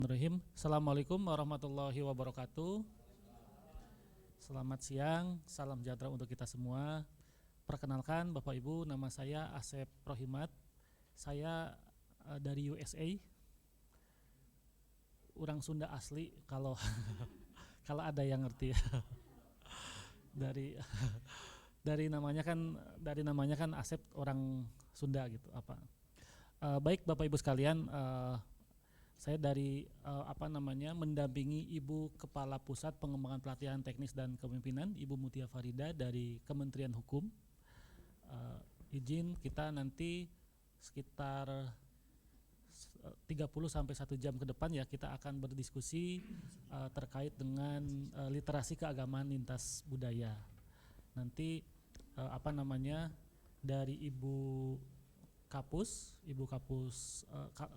Bismillahirrahmanirrahim. Assalamualaikum warahmatullahi wabarakatuh. Selamat siang, salam sejahtera untuk kita semua. Perkenalkan Bapak Ibu, nama saya Asep Rohimat. Saya dari USA. Orang Sunda asli kalau kalau ada yang ngerti. dari dari namanya kan Asep, orang Sunda gitu apa. Baik Bapak Ibu sekalian, saya dari mendampingi Ibu Kepala Pusat Pengembangan Pelatihan Teknis dan Kepemimpinan, Ibu Mutia Farida dari Kementerian Hukum. Izin kita nanti sekitar 30 sampai 1 jam ke depan ya, kita akan berdiskusi terkait dengan literasi keagamaan lintas budaya. Nanti dari Ibu Kapus,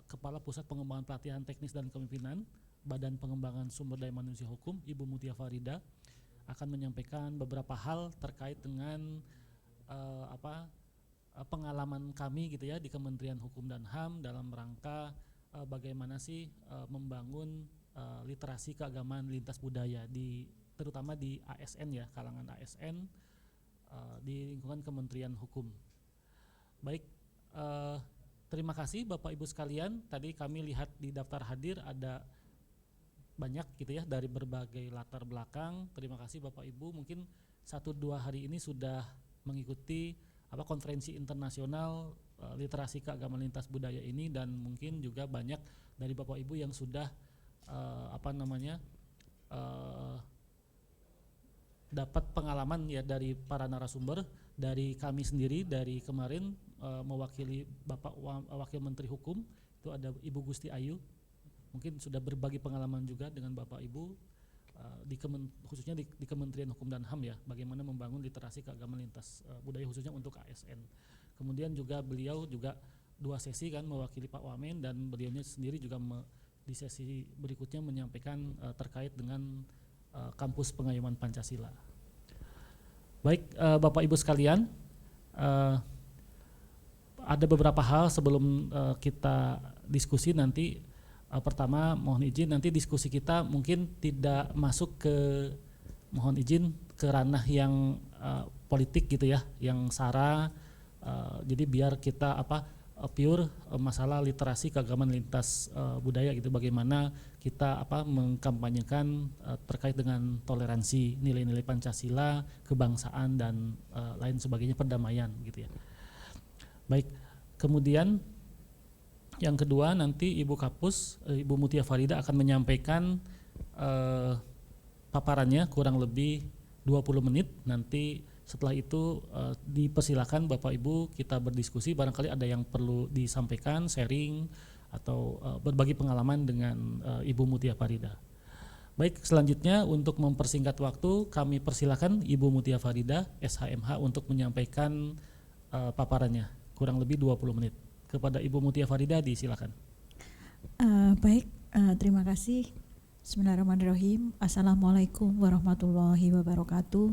Kepala Pusat Pengembangan Pelatihan Teknis dan Kepemimpinan, Badan Pengembangan Sumber Daya Manusia Hukum, Ibu Mutia Farida akan menyampaikan beberapa hal terkait dengan pengalaman kami gitu ya di Kementerian Hukum dan HAM dalam rangka bagaimana sih membangun literasi keagamaan lintas budaya terutama di ASN ya, kalangan ASN di lingkungan Kementerian Hukum. Baik. Terima kasih Bapak Ibu sekalian. Tadi kami lihat di daftar hadir ada banyak gitu ya dari berbagai latar belakang. Terima kasih Bapak Ibu, mungkin 1-2 hari ini sudah mengikuti konferensi internasional literasi keagamaan lintas budaya ini, dan mungkin juga banyak dari Bapak Ibu yang sudah dapat pengalaman ya dari para narasumber, dari kami sendiri dari kemarin mewakili Bapak Wakil Menteri Hukum, itu ada Ibu Gusti Ayu, mungkin sudah berbagi pengalaman juga dengan Bapak Ibu khususnya di Kementerian Hukum dan HAM ya, bagaimana membangun literasi keagamaan lintas budaya khususnya untuk ASN. Kemudian juga beliau juga 2 sesi kan mewakili Pak Wamen, dan beliaunya sendiri juga di sesi berikutnya menyampaikan terkait dengan kampus pengayuman Pancasila. Baik Bapak Ibu sekalian, ada beberapa hal sebelum kita diskusi nanti. Pertama mohon izin, nanti diskusi kita mungkin tidak masuk mohon izin ke ranah yang politik gitu ya, yang sara. Jadi biar kita pure masalah literasi keagamaan lintas budaya gitu, bagaimana kita mengkampanyekan terkait dengan toleransi, nilai-nilai Pancasila, kebangsaan dan lain sebagainya, perdamaian gitu ya. Baik, kemudian yang kedua nanti Ibu Kapus, Ibu Mutia Farida akan menyampaikan paparannya kurang lebih 20 menit. Nanti setelah itu dipersilakan Bapak Ibu kita berdiskusi, barangkali ada yang perlu disampaikan, sharing atau berbagi pengalaman dengan Ibu Mutia Farida. Baik, selanjutnya untuk mempersingkat waktu kami persilakan Ibu Mutia Farida SHMH untuk menyampaikan paparannya kurang lebih 20 menit. Kepada Ibu Mutia Farida disilakan. Baik, terima kasih. Bismillahirrahmanirrahim. Assalamualaikum warahmatullahi wabarakatuh.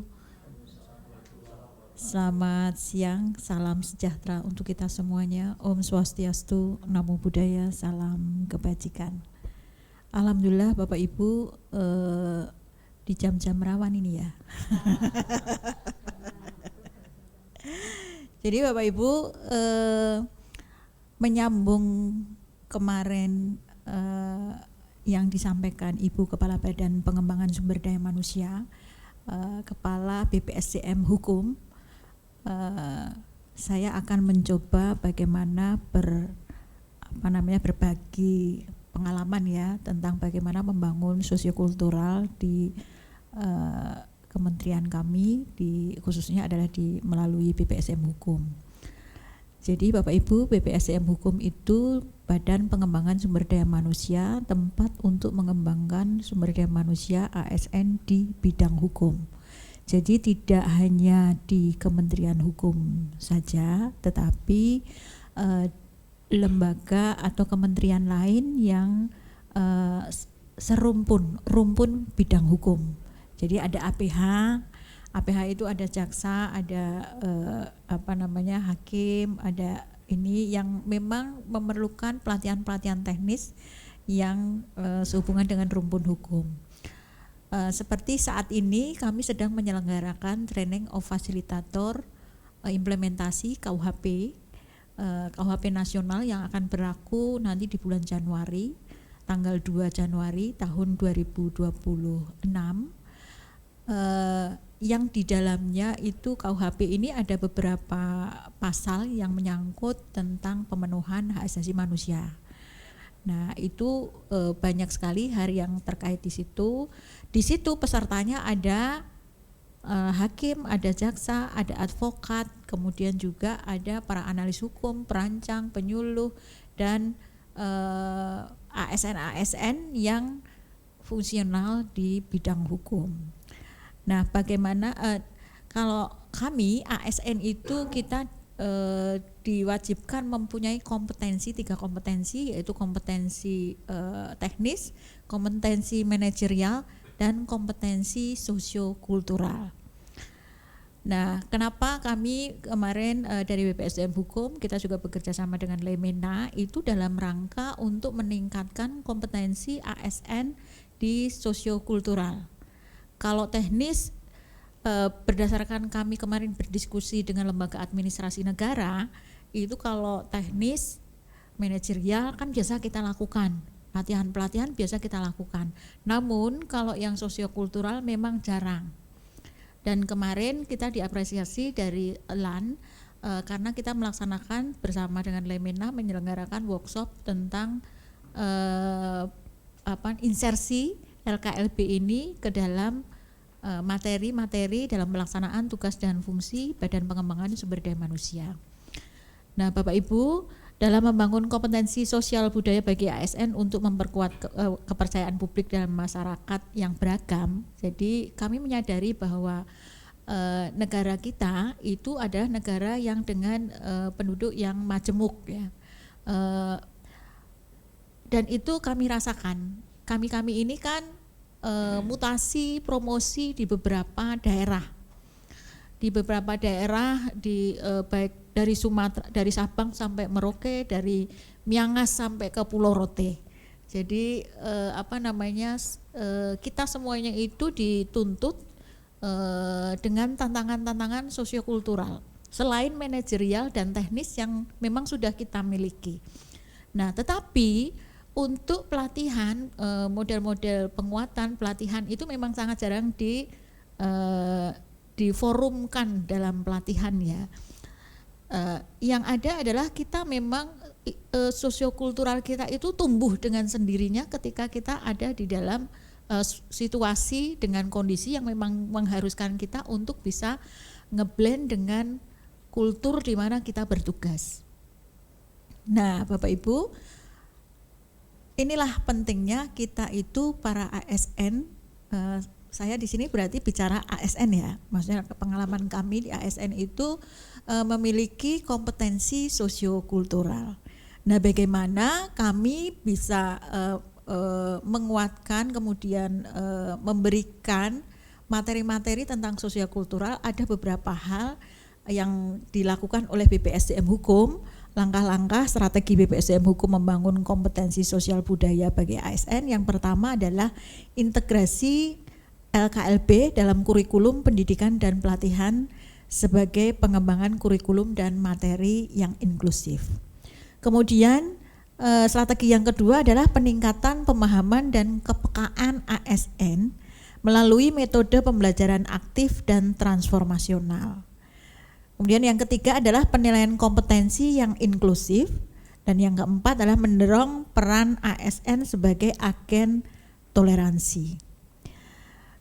Selamat siang, salam sejahtera untuk kita semuanya. Om Swastiastu, Namo Buddhaya, salam kebajikan. Alhamdulillah Bapak Ibu di jam-jam rawan ini ya. Jadi Bapak Ibu menyambung kemarin yang disampaikan Ibu Kepala Badan Pengembangan Sumber Daya Manusia, Kepala BPSDM Hukum, saya akan mencoba bagaimana berbagi pengalaman ya tentang bagaimana membangun sosiokultural di kementerian kami, khususnya adalah melalui BPSDM Hukum. Jadi Bapak Ibu, BPSDM Hukum itu Badan Pengembangan Sumber Daya Manusia, tempat untuk mengembangkan sumber daya manusia ASN di bidang hukum. Jadi tidak hanya di Kementerian Hukum saja, tetapi lembaga atau kementerian lain yang rumpun bidang hukum. Jadi ada APH itu ada jaksa, ada hakim, ada ini yang memang memerlukan pelatihan-pelatihan teknis yang sehubungan dengan rumpun hukum. Seperti saat ini kami sedang menyelenggarakan training of facilitator implementasi KUHP nasional yang akan berlaku nanti di bulan Januari, tanggal 2 Januari tahun 2026, yang di dalamnya itu KUHP ini ada beberapa pasal yang menyangkut tentang pemenuhan hak asasi manusia. Nah, itu banyak sekali hal yang terkait di situ. Di situ pesertanya ada hakim, ada jaksa, ada advokat, kemudian juga ada para analis hukum, perancang, penyuluh, dan ASN-ASN yang fungsional di bidang hukum. Nah, bagaimana kalau kami ASN itu kita diwajibkan mempunyai kompetensi, 3 kompetensi, yaitu kompetensi teknis, kompetensi manajerial, dan kompetensi sosiokultural. Nah, kenapa kami kemarin dari BPSDM Hukum, kita juga bekerja sama dengan Lemena, itu dalam rangka untuk meningkatkan kompetensi ASN di sosiokultural. Kalau teknis, berdasarkan kami kemarin berdiskusi dengan lembaga administrasi negara, itu kalau teknis manajerial kan biasa kita lakukan, pelatihan-pelatihan biasa kita lakukan. Namun kalau yang sosiokultural memang jarang. Dan kemarin kita diapresiasi dari LAN karena kita melaksanakan bersama dengan Lemena menyelenggarakan workshop tentang insersi LKLB ini ke dalam materi-materi dalam pelaksanaan tugas dan fungsi Badan Pengembangan Sumber Daya Manusia. Nah, Bapak Ibu, dalam membangun kompetensi sosial budaya bagi ASN untuk memperkuat kepercayaan publik dalam masyarakat yang beragam, jadi kami menyadari bahwa negara kita itu adalah negara yang dengan penduduk yang majemuk, ya. Dan itu kami rasakan. Kami ini kan mutasi promosi di beberapa daerah, baik dari Sumatera, dari Sabang sampai Merauke, dari Miangas sampai ke Pulau Rote. Jadi kita semuanya itu dituntut dengan tantangan-tantangan sosiokultural selain manajerial dan teknis yang memang sudah kita miliki. Nah, tetapi untuk pelatihan, model-model penguatan pelatihan itu memang sangat jarang diforumkan dalam pelatihan, ya. Yang ada adalah kita memang sosiokultural kita itu tumbuh dengan sendirinya ketika kita ada di dalam situasi dengan kondisi yang memang mengharuskan kita untuk bisa ngeblend dengan kultur di mana kita bertugas. Nah, Bapak Ibu, inilah pentingnya kita itu para ASN. Saya di sini berarti bicara ASN, ya. Maksudnya pengalaman kami di ASN itu memiliki kompetensi sosiokultural. Nah, bagaimana kami bisa menguatkan kemudian memberikan materi-materi tentang sosiokultural? Ada beberapa hal yang dilakukan oleh BPSDM Hukum. Langkah-langkah strategi BPSDM Hukum membangun kompetensi sosial budaya bagi ASN. Yang pertama adalah integrasi LKLB dalam kurikulum pendidikan dan pelatihan sebagai pengembangan kurikulum dan materi yang inklusif. Kemudian strategi yang kedua adalah peningkatan pemahaman dan kepekaan ASN melalui metode pembelajaran aktif dan transformasional. Kemudian yang ketiga adalah penilaian kompetensi yang inklusif, dan yang keempat adalah mendorong peran ASN sebagai agen toleransi.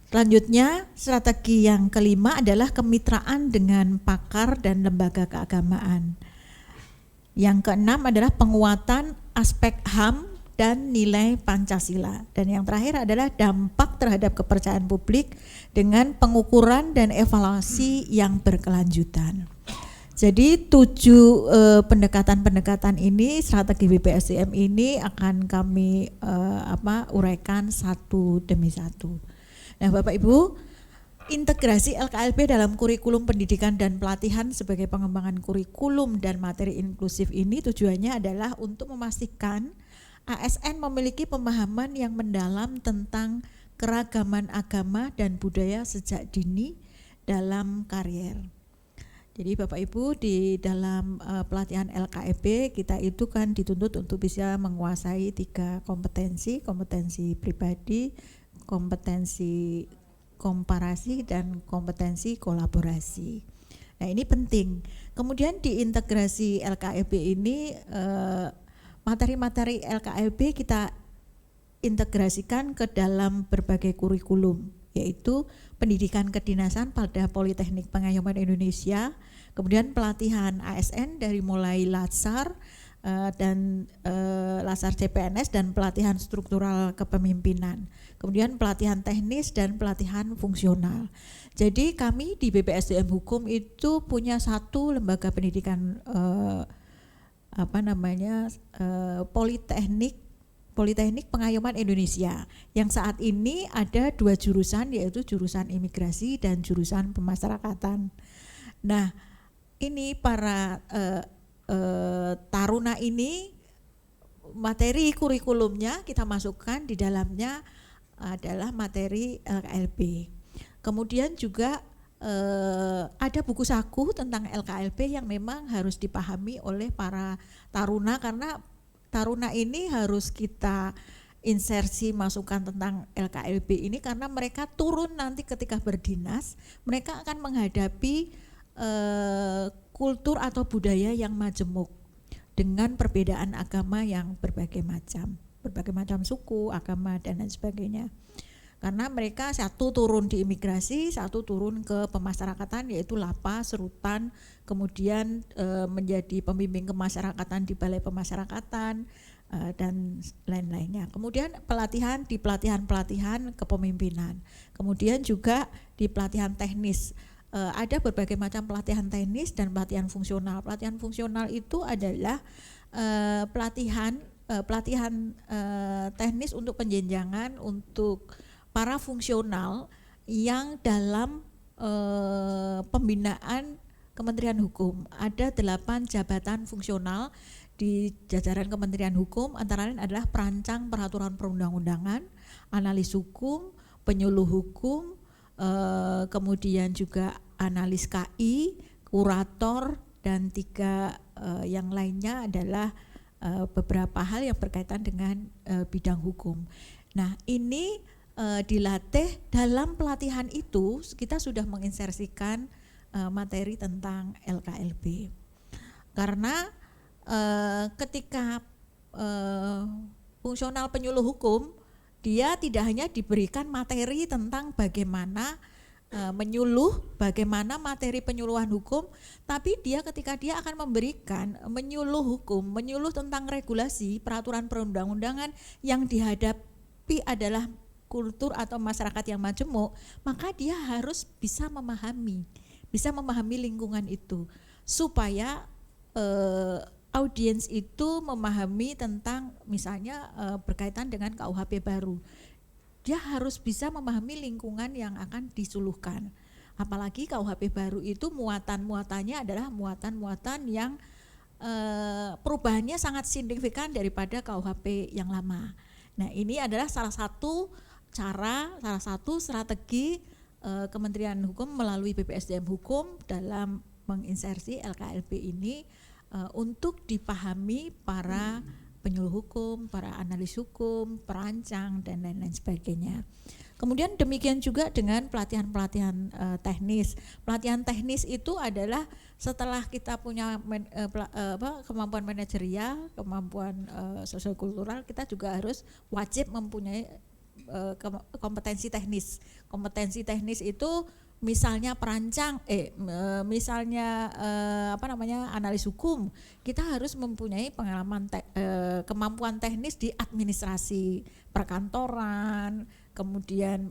Selanjutnya, strategi yang kelima adalah kemitraan dengan pakar dan lembaga keagamaan. Yang keenam adalah penguatan aspek HAM dan nilai Pancasila. Dan yang terakhir adalah dampak terhadap kepercayaan publik dengan pengukuran dan evaluasi yang berkelanjutan. Jadi 7 pendekatan-pendekatan ini, strategi BPSDM ini akan kami uraikan satu demi satu. Nah, Bapak Ibu, integrasi LKLB dalam kurikulum pendidikan dan pelatihan sebagai pengembangan kurikulum dan materi inklusif ini tujuannya adalah untuk memastikan ASN memiliki pemahaman yang mendalam tentang keragaman agama dan budaya sejak dini dalam karier. Jadi Bapak Ibu, di dalam pelatihan LKEB kita itu kan dituntut untuk bisa menguasai 3 kompetensi pribadi, kompetensi komparasi, dan kompetensi kolaborasi. Nah, ini penting. Kemudian di integrasi LKEB ini materi-materi LKEB kita integrasikan ke dalam berbagai kurikulum, yaitu pendidikan kedinasan pada Politeknik Pengayoman Indonesia, kemudian pelatihan ASN dari mulai Latsar dan Latsar CPNS dan pelatihan struktural kepemimpinan, kemudian pelatihan teknis dan pelatihan fungsional. Jadi kami di BPSDM Hukum itu punya satu lembaga pendidikan Politeknik Pengayoman Indonesia yang saat ini ada 2 jurusan, yaitu jurusan imigrasi dan jurusan pemasyarakatan. Nah, ini para taruna ini materi kurikulumnya kita masukkan di dalamnya adalah materi LKLB. Kemudian juga ada buku saku tentang LKLB yang memang harus dipahami oleh para taruna, karena taruna ini harus kita insersi masukan tentang LKLB ini karena mereka turun nanti ketika berdinas, mereka akan menghadapi kultur atau budaya yang majemuk dengan perbedaan agama yang berbagai macam suku, agama, dan lain sebagainya. Karena mereka satu turun di imigrasi, satu turun ke pemasyarakatan, yaitu lapas, rutan, kemudian menjadi pembimbing kemasyarakatan di balai pemasyarakatan dan lain-lainnya. Kemudian pelatihan kepemimpinan. Kemudian juga di pelatihan teknis. Ada berbagai macam pelatihan teknis dan pelatihan fungsional. Pelatihan fungsional itu adalah pelatihan teknis untuk penjenjangan untuk para fungsional yang dalam pembinaan Kementerian Hukum. Ada 8 jabatan fungsional di jajaran Kementerian Hukum, antara lain adalah perancang peraturan perundang-undangan, analis hukum, penyuluh hukum, kemudian juga analis KI, kurator, dan 3 yang lainnya adalah beberapa hal yang berkaitan dengan bidang hukum. Nah, ini dilatih dalam pelatihan itu kita sudah menginsersikan materi tentang LKLB, karena ketika fungsional penyuluh hukum dia tidak hanya diberikan materi tentang bagaimana bagaimana materi penyuluhan hukum, tapi ketika dia akan memberikan menyuluh tentang regulasi peraturan perundang-undangan yang dihadapi adalah kultur atau masyarakat yang majemuk, maka dia harus bisa memahami lingkungan itu supaya audiens itu memahami tentang misalnya berkaitan dengan KUHP baru. Dia harus bisa memahami lingkungan yang akan disuluhkan. Apalagi KUHP baru itu muatan-muatannya adalah muatan-muatan yang perubahannya sangat signifikan daripada KUHP yang lama. Nah, ini adalah salah satu strategi Kementerian Hukum melalui BPSDM Hukum dalam menginsersi LKLB ini untuk dipahami para penyuluh hukum, para analis hukum, perancang, dan lain-lain sebagainya. Kemudian demikian juga dengan pelatihan teknis. Pelatihan teknis itu adalah setelah kita punya kemampuan manajerial, kemampuan sosiokultural, kita juga harus wajib mempunyai kompetensi teknis. Kompetensi teknis itu misalnya perancang, analis hukum, kita harus mempunyai pengalaman kemampuan teknis di administrasi perkantoran, kemudian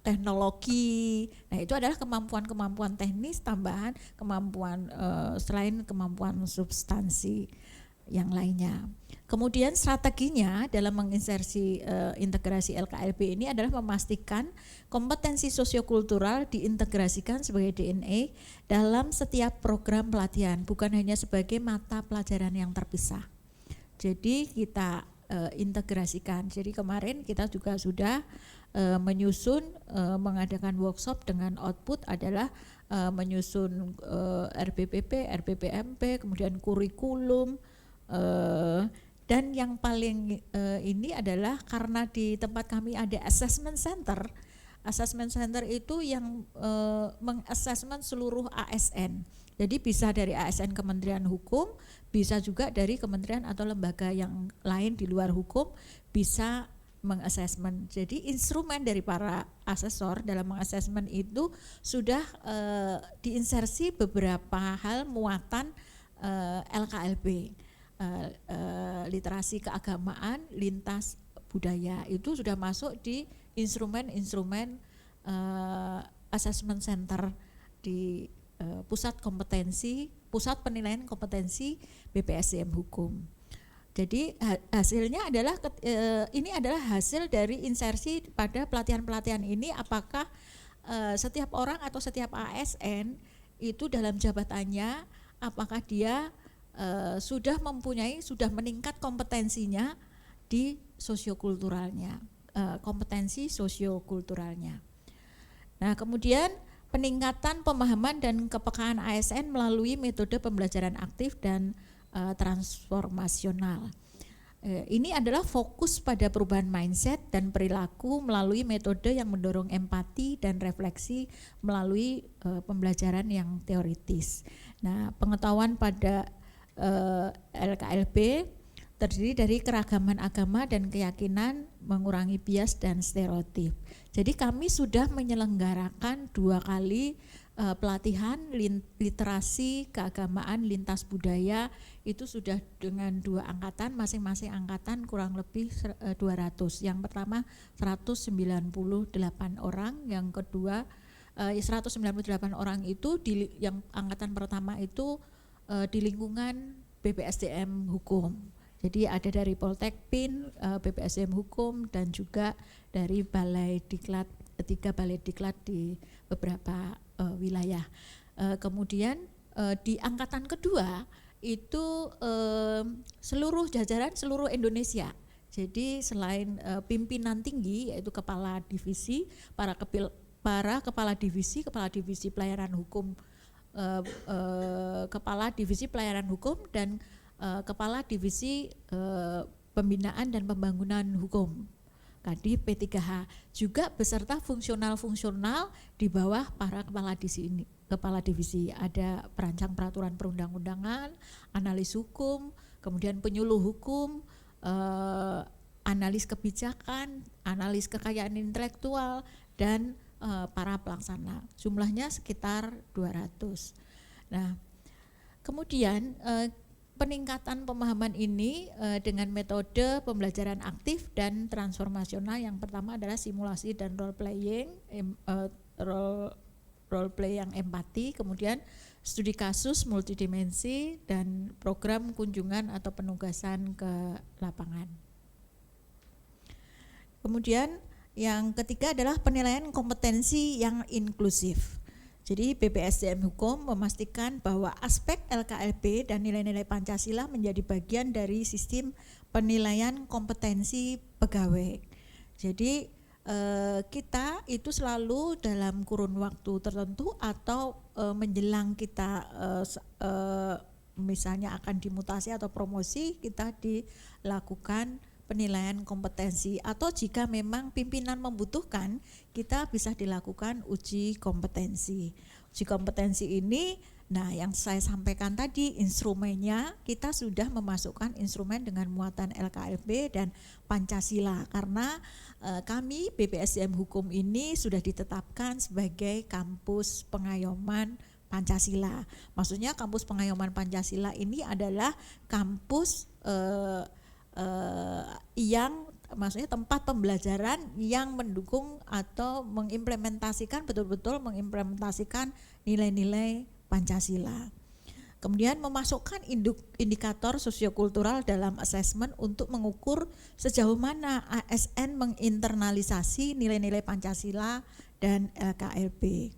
teknologi. Nah, itu adalah kemampuan teknis tambahan, kemampuan selain kemampuan substansi yang lainnya. Kemudian strateginya dalam menginsersi integrasi LKLB ini adalah memastikan kompetensi sosiokultural diintegrasikan sebagai DNA dalam setiap program pelatihan, bukan hanya sebagai mata pelajaran yang terpisah. Jadi kita integrasikan. Jadi kemarin kita juga sudah menyusun, mengadakan workshop dengan output adalah menyusun RBPP, RBPMP, kemudian kurikulum, dan yang paling ini adalah karena di tempat kami ada assessment center. Assessment center itu yang mengassessment seluruh ASN. Jadi bisa dari ASN Kementerian Hukum, bisa juga dari kementerian atau lembaga yang lain di luar hukum bisa mengassessment. Jadi instrumen dari para asesor dalam mengassessment itu sudah diinsersi beberapa hal muatan LKLB, literasi keagamaan lintas budaya, itu sudah masuk di instrumen-instrumen assessment center di pusat penilaian kompetensi BPSDM Hukum. Jadi hasilnya adalah ini adalah hasil dari insersi pada pelatihan-pelatihan ini, apakah setiap orang atau setiap ASN itu dalam jabatannya apakah dia sudah meningkat kompetensinya di sosiokulturalnya, kompetensi sosiokulturalnya. Nah, kemudian peningkatan pemahaman dan kepekaan ASN melalui metode pembelajaran aktif dan transformasional. Ini adalah fokus pada perubahan mindset dan perilaku melalui metode yang mendorong empati dan refleksi melalui pembelajaran yang teoritis. Nah, pengetahuan pada LKLB terdiri dari keragaman agama dan keyakinan, mengurangi bias dan stereotip. Jadi kami sudah menyelenggarakan 2 kali pelatihan literasi keagamaan lintas budaya, itu sudah dengan 2 angkatan, masing-masing angkatan kurang lebih 200. Yang pertama 198 orang, yang kedua 198 orang itu yang angkatan pertama itu di lingkungan BPSDM Hukum. Jadi ada dari Poltek PIN, BPSDM Hukum, dan juga dari Balai Diklat, 3 Balai Diklat di beberapa wilayah. Kemudian di angkatan kedua itu seluruh jajaran seluruh Indonesia. Jadi selain pimpinan tinggi yaitu kepala divisi, para kepala divisi pelayanan hukum, kepala divisi pelayanan hukum dan kepala divisi pembinaan dan pembangunan hukum, Kadif P3H, juga beserta fungsional-fungsional di bawah para kepala divisi. Ada perancang peraturan perundang-undangan, analis hukum, kemudian penyuluh hukum, analis kebijakan, analis kekayaan intelektual, dan para pelaksana. Jumlahnya sekitar 200. Nah, kemudian peningkatan pemahaman ini dengan metode pembelajaran aktif dan transformasional. Yang pertama adalah simulasi dan role playing, role play yang empati, kemudian studi kasus multidimensi, dan program kunjungan atau penugasan ke lapangan. Kemudian yang ketiga adalah penilaian kompetensi yang inklusif. Jadi BPSDM Hukum memastikan bahwa aspek LKLB dan nilai-nilai Pancasila menjadi bagian dari sistem penilaian kompetensi pegawai. Jadi kita itu selalu dalam kurun waktu tertentu atau menjelang kita misalnya akan dimutasi atau promosi, kita dilakukan penilaian kompetensi, atau jika memang pimpinan membutuhkan, kita bisa dilakukan uji kompetensi. Uji kompetensi ini, nah yang saya sampaikan tadi, instrumennya kita sudah memasukkan instrumen dengan muatan LKLB dan Pancasila, karena kami BPSDM Hukum ini sudah ditetapkan sebagai kampus pengayoman Pancasila. Maksudnya kampus pengayoman Pancasila ini adalah kampus yang maksudnya tempat pembelajaran yang mendukung atau mengimplementasikan, betul-betul mengimplementasikan nilai-nilai Pancasila. Kemudian memasukkan indikator sosiokultural dalam asesmen untuk mengukur sejauh mana ASN menginternalisasi nilai-nilai Pancasila dan LKLB.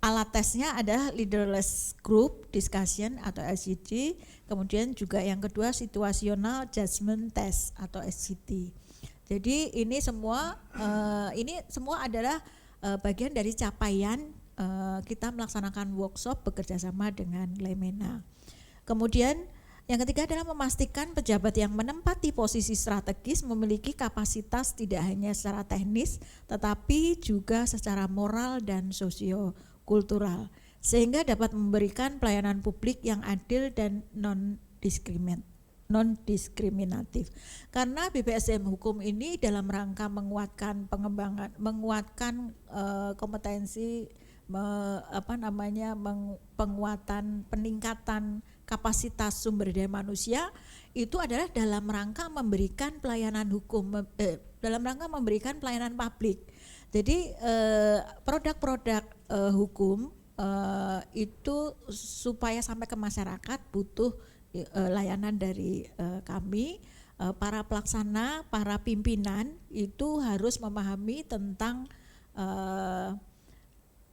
alat tesnya adalah leaderless group discussion atau LGD, kemudian juga yang kedua situational judgment test atau SJT. Jadi ini semua adalah bagian dari capaian kita melaksanakan workshop bekerjasama dengan Lemena. Kemudian yang ketiga adalah memastikan pejabat yang menempati posisi strategis memiliki kapasitas tidak hanya secara teknis tetapi juga secara moral dan sosiokultural sehingga dapat memberikan pelayanan publik yang adil dan non-diskriminatif. Karena BPSDM Hukum ini dalam rangka menguatkan kompetensi peningkatan kapasitas sumber daya manusia itu adalah dalam rangka memberikan pelayanan hukum, dalam rangka memberikan pelayanan publik. Jadi produk-produk hukum itu supaya sampai ke masyarakat butuh layanan dari kami, para pelaksana, para pimpinan itu harus memahami tentang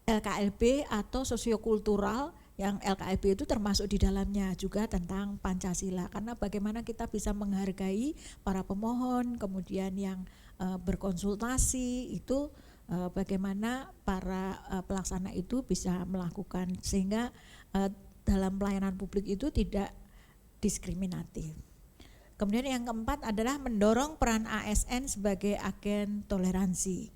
LKLB atau sosiokultural, yang LKLB itu termasuk di dalamnya juga tentang Pancasila, karena bagaimana kita bisa menghargai para pemohon, kemudian yang berkonsultasi itu bagaimana para pelaksana itu bisa melakukan sehingga dalam pelayanan publik itu tidak diskriminatif. Kemudian yang keempat adalah mendorong peran ASN sebagai agen toleransi.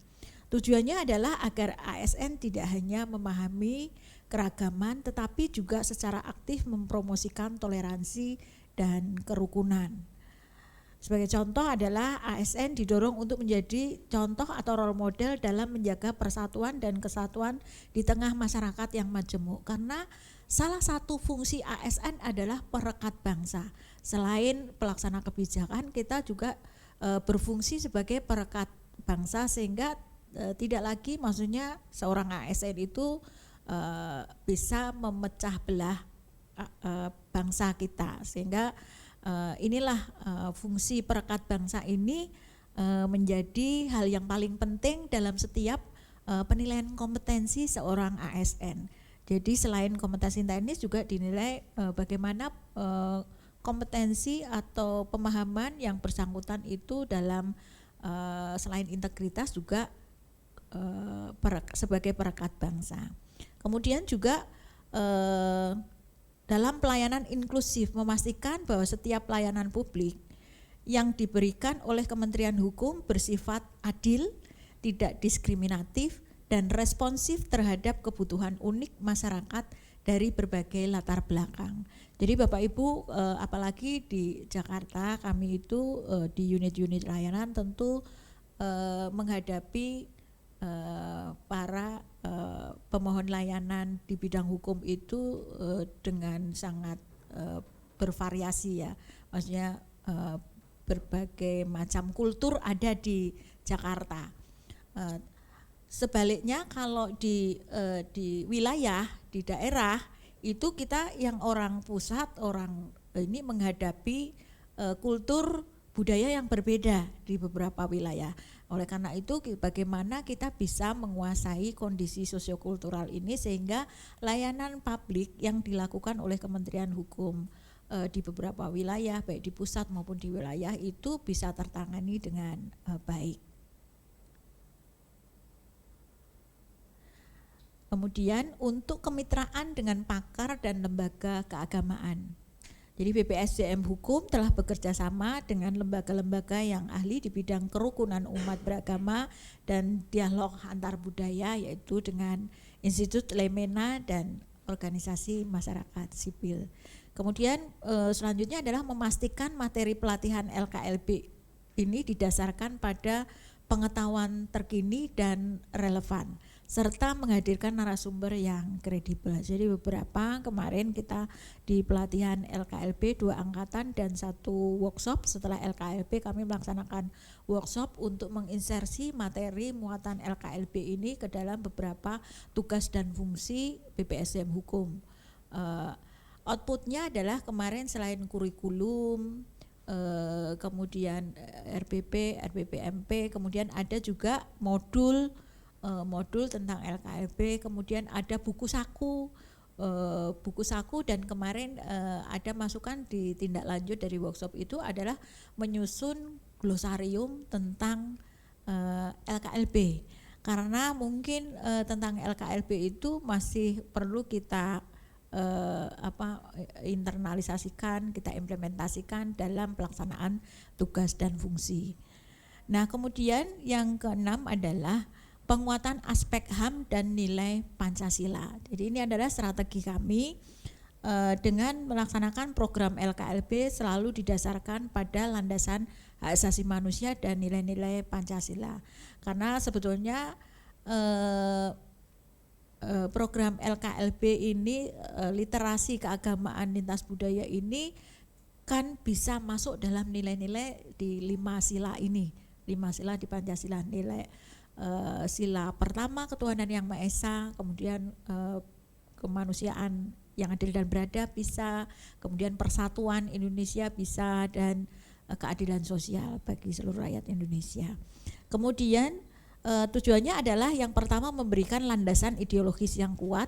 Tujuannya adalah agar ASN tidak hanya memahami keragaman tetapi juga secara aktif mempromosikan toleransi dan kerukunan. Sebagai contoh adalah ASN didorong untuk menjadi contoh atau role model dalam menjaga persatuan dan kesatuan di tengah masyarakat yang majemuk, karena salah satu fungsi ASN adalah perekat bangsa. Selain pelaksana kebijakan, kita juga berfungsi sebagai perekat bangsa sehingga tidak lagi maksudnya seorang ASN itu bisa memecah belah bangsa kita, sehingga inilah fungsi perekat bangsa ini menjadi hal yang paling penting dalam setiap penilaian kompetensi seorang ASN. Jadi selain kompetensi teknis juga dinilai bagaimana kompetensi atau pemahaman yang bersangkutan itu dalam selain integritas juga sebagai perekat bangsa. Kemudian juga dalam pelayanan inklusif memastikan bahwa setiap pelayanan publik yang diberikan oleh Kementerian Hukum bersifat adil, tidak diskriminatif, dan responsif terhadap kebutuhan unik masyarakat dari berbagai latar belakang. Jadi Bapak Ibu, apalagi di Jakarta kami itu di unit-unit layanan tentu menghadapi para pemohon layanan di bidang hukum itu dengan sangat bervariasi ya, maksudnya berbagai macam kultur ada di Jakarta. Sebaliknya kalau di wilayah, di daerah itu kita yang orang pusat, orang ini menghadapi kultur budaya yang berbeda di beberapa wilayah. Oleh karena itu bagaimana kita bisa menguasai kondisi sosiokultural ini sehingga layanan publik yang dilakukan oleh Kementerian Hukum di beberapa wilayah baik di pusat maupun di wilayah itu bisa tertangani dengan baik. Kemudian untuk kemitraan dengan pakar dan lembaga keagamaan. Jadi BPSDM Hukum telah bekerja sama dengan lembaga-lembaga yang ahli di bidang kerukunan umat beragama dan dialog antar budaya, yaitu dengan Institut Lemena dan organisasi masyarakat sipil. Kemudian selanjutnya adalah memastikan materi pelatihan LKLB ini didasarkan pada pengetahuan terkini dan relevan, serta menghadirkan narasumber yang kredibel. Jadi beberapa kemarin kita di pelatihan LKLB 2 angkatan dan 1 workshop. Setelah LKLB kami melaksanakan workshop untuk menginsersi materi muatan LKLB ini ke dalam beberapa tugas dan fungsi BPSDM Hukum. Outputnya adalah kemarin selain kurikulum, kemudian RBP, RBPMP, kemudian ada juga modul modul tentang LKLB, kemudian ada buku saku dan kemarin ada masukan di tindak lanjut dari workshop itu adalah menyusun glosarium tentang LKLB, karena mungkin tentang LKLB itu masih perlu kita internalisasikan, kita implementasikan dalam pelaksanaan tugas dan fungsi. Nah, kemudian yang keenam adalah penguatan aspek HAM dan nilai Pancasila. Jadi ini adalah strategi kami dengan melaksanakan program LKLB selalu didasarkan pada landasan hak asasi manusia dan nilai-nilai Pancasila. Karena sebetulnya program LKLB ini literasi keagamaan lintas budaya ini kan bisa masuk dalam nilai-nilai di 5 sila ini, 5 sila di Pancasila. Nilai sila pertama ketuhanan yang Maha Esa, kemudian kemanusiaan yang adil dan beradab bisa, kemudian persatuan Indonesia bisa, dan keadilan sosial bagi seluruh rakyat Indonesia. Kemudian tujuannya adalah yang pertama memberikan landasan ideologis yang kuat,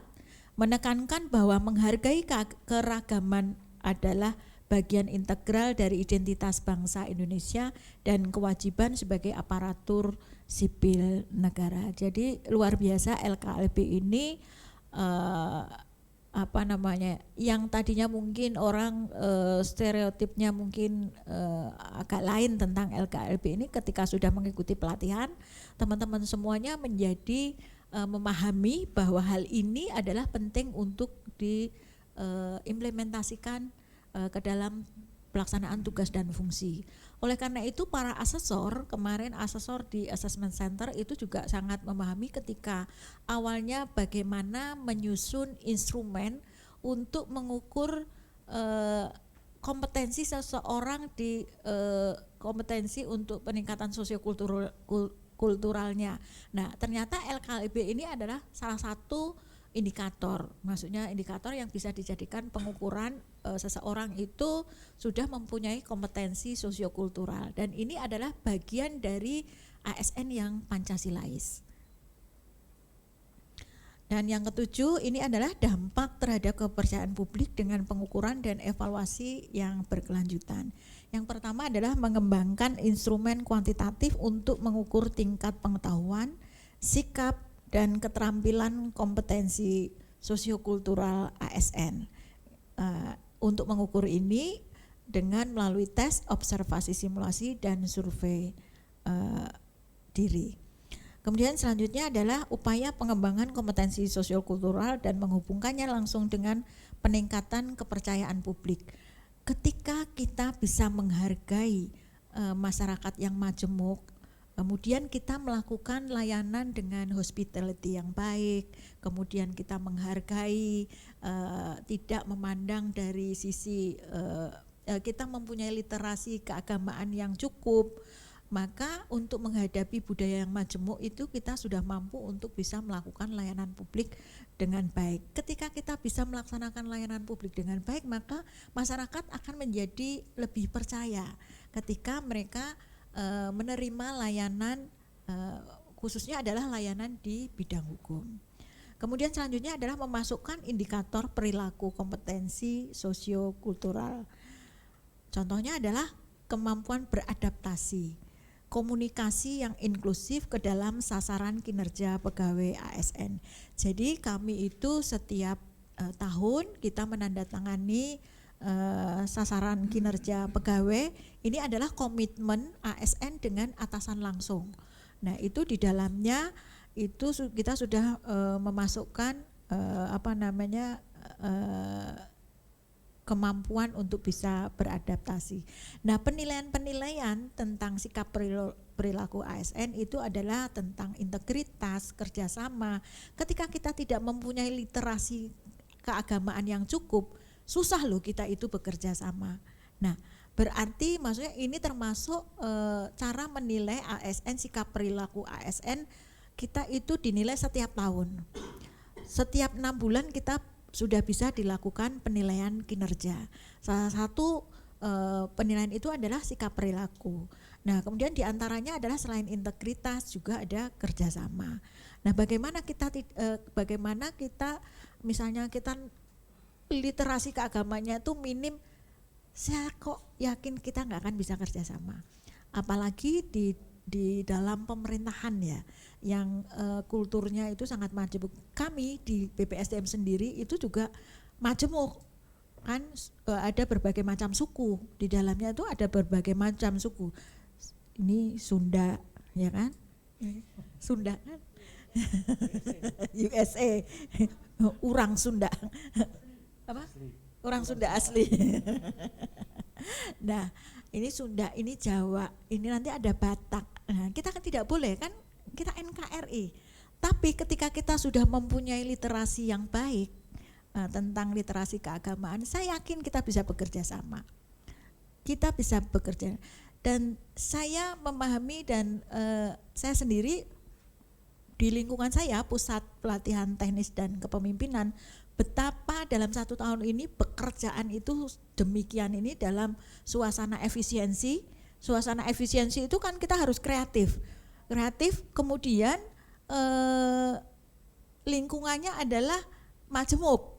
menekankan bahwa menghargai keragaman adalah bagian integral dari identitas bangsa Indonesia dan kewajiban sebagai aparatur sipil negara. Jadi luar biasa LKLB ini yang tadinya mungkin orang stereotipnya mungkin agak lain tentang LKLB ini, ketika sudah mengikuti pelatihan teman-teman semuanya menjadi memahami bahwa hal ini adalah penting untuk diimplementasikan ke dalam pelaksanaan tugas dan fungsi. Oleh karena itu para asesor, kemarin asesor di assessment center itu juga sangat memahami ketika awalnya bagaimana menyusun instrumen untuk mengukur kompetensi seseorang di kompetensi untuk peningkatan sosiokulturalnya. Nah, ternyata LKLB ini adalah salah satu indikator, maksudnya indikator yang bisa dijadikan pengukuran seseorang itu sudah mempunyai kompetensi sosiokultural, dan ini adalah bagian dari ASN yang Pancasilais. Dan yang ketujuh ini adalah dampak terhadap kepercayaan publik dengan pengukuran dan evaluasi yang berkelanjutan. Yang pertama adalah mengembangkan instrumen kuantitatif untuk mengukur tingkat pengetahuan, sikap, dan keterampilan kompetensi sosiokultural ASN. Untuk mengukur ini dengan melalui tes, observasi simulasi, dan survei diri. Kemudian selanjutnya adalah upaya pengembangan kompetensi sosiokultural dan menghubungkannya langsung dengan peningkatan kepercayaan publik. Ketika kita bisa menghargai masyarakat yang majemuk, kemudian kita melakukan layanan dengan hospitality yang baik, kemudian kita menghargai, tidak memandang dari sisi kita mempunyai literasi keagamaan yang cukup, maka untuk menghadapi budaya yang majemuk itu kita sudah mampu untuk bisa melakukan layanan publik dengan baik. Ketika kita bisa melaksanakan layanan publik dengan baik, maka masyarakat akan menjadi lebih percaya ketika mereka menerima layanan, khususnya adalah layanan di bidang hukum. Kemudian selanjutnya adalah memasukkan indikator perilaku kompetensi sosiokultural. Contohnya adalah kemampuan beradaptasi, komunikasi yang inklusif ke dalam sasaran kinerja pegawai ASN. Jadi kami itu setiap tahun kita menandatangani sasaran kinerja pegawai. Ini adalah komitmen ASN dengan atasan langsung. Nah, itu di dalamnya itu kita sudah memasukkan kemampuan untuk bisa beradaptasi. Nah, penilaian-penilaian tentang sikap perilaku ASN itu adalah tentang integritas, kerjasama. Ketika kita tidak mempunyai literasi keagamaan yang cukup, susah loh kita itu bekerja sama. Nah, berarti maksudnya ini termasuk cara menilai ASN, sikap perilaku ASN kita itu dinilai setiap tahun. Setiap 6 bulan kita sudah bisa dilakukan penilaian kinerja. Salah satu penilaian itu adalah sikap perilaku. Nah, kemudian diantaranya adalah selain integritas juga ada kerjasama. Nah, bagaimana kita misalnya kita literasi keagamannya itu minim, saya kok yakin kita nggak akan bisa kerjasama. Apalagi di dalam pemerintahan ya, yang kulturnya itu sangat majemuk. Kami di BPSDM sendiri itu juga majemuk, kan ada berbagai macam suku di dalamnya, itu ada berbagai macam suku. Ini Sunda, ya kan? Sunda kan? USA, orang Sunda, apa? Orang Sunda asli. Nah, ini Sunda, ini Jawa, ini nanti ada Batak. Nah, kita kan tidak boleh kan, kita NKRI. Tapi ketika kita sudah mempunyai literasi yang baik tentang literasi keagamaan, saya yakin kita bisa bekerja sama. Kita bisa bekerja. Dan saya memahami dan saya sendiri di lingkungan saya, Pusat Pelatihan Teknis dan Kepemimpinan, betapa dalam 1 tahun ini pekerjaan itu demikian ini dalam suasana efisiensi. Suasana efisiensi itu kan kita harus kreatif, kemudian lingkungannya adalah majemuk.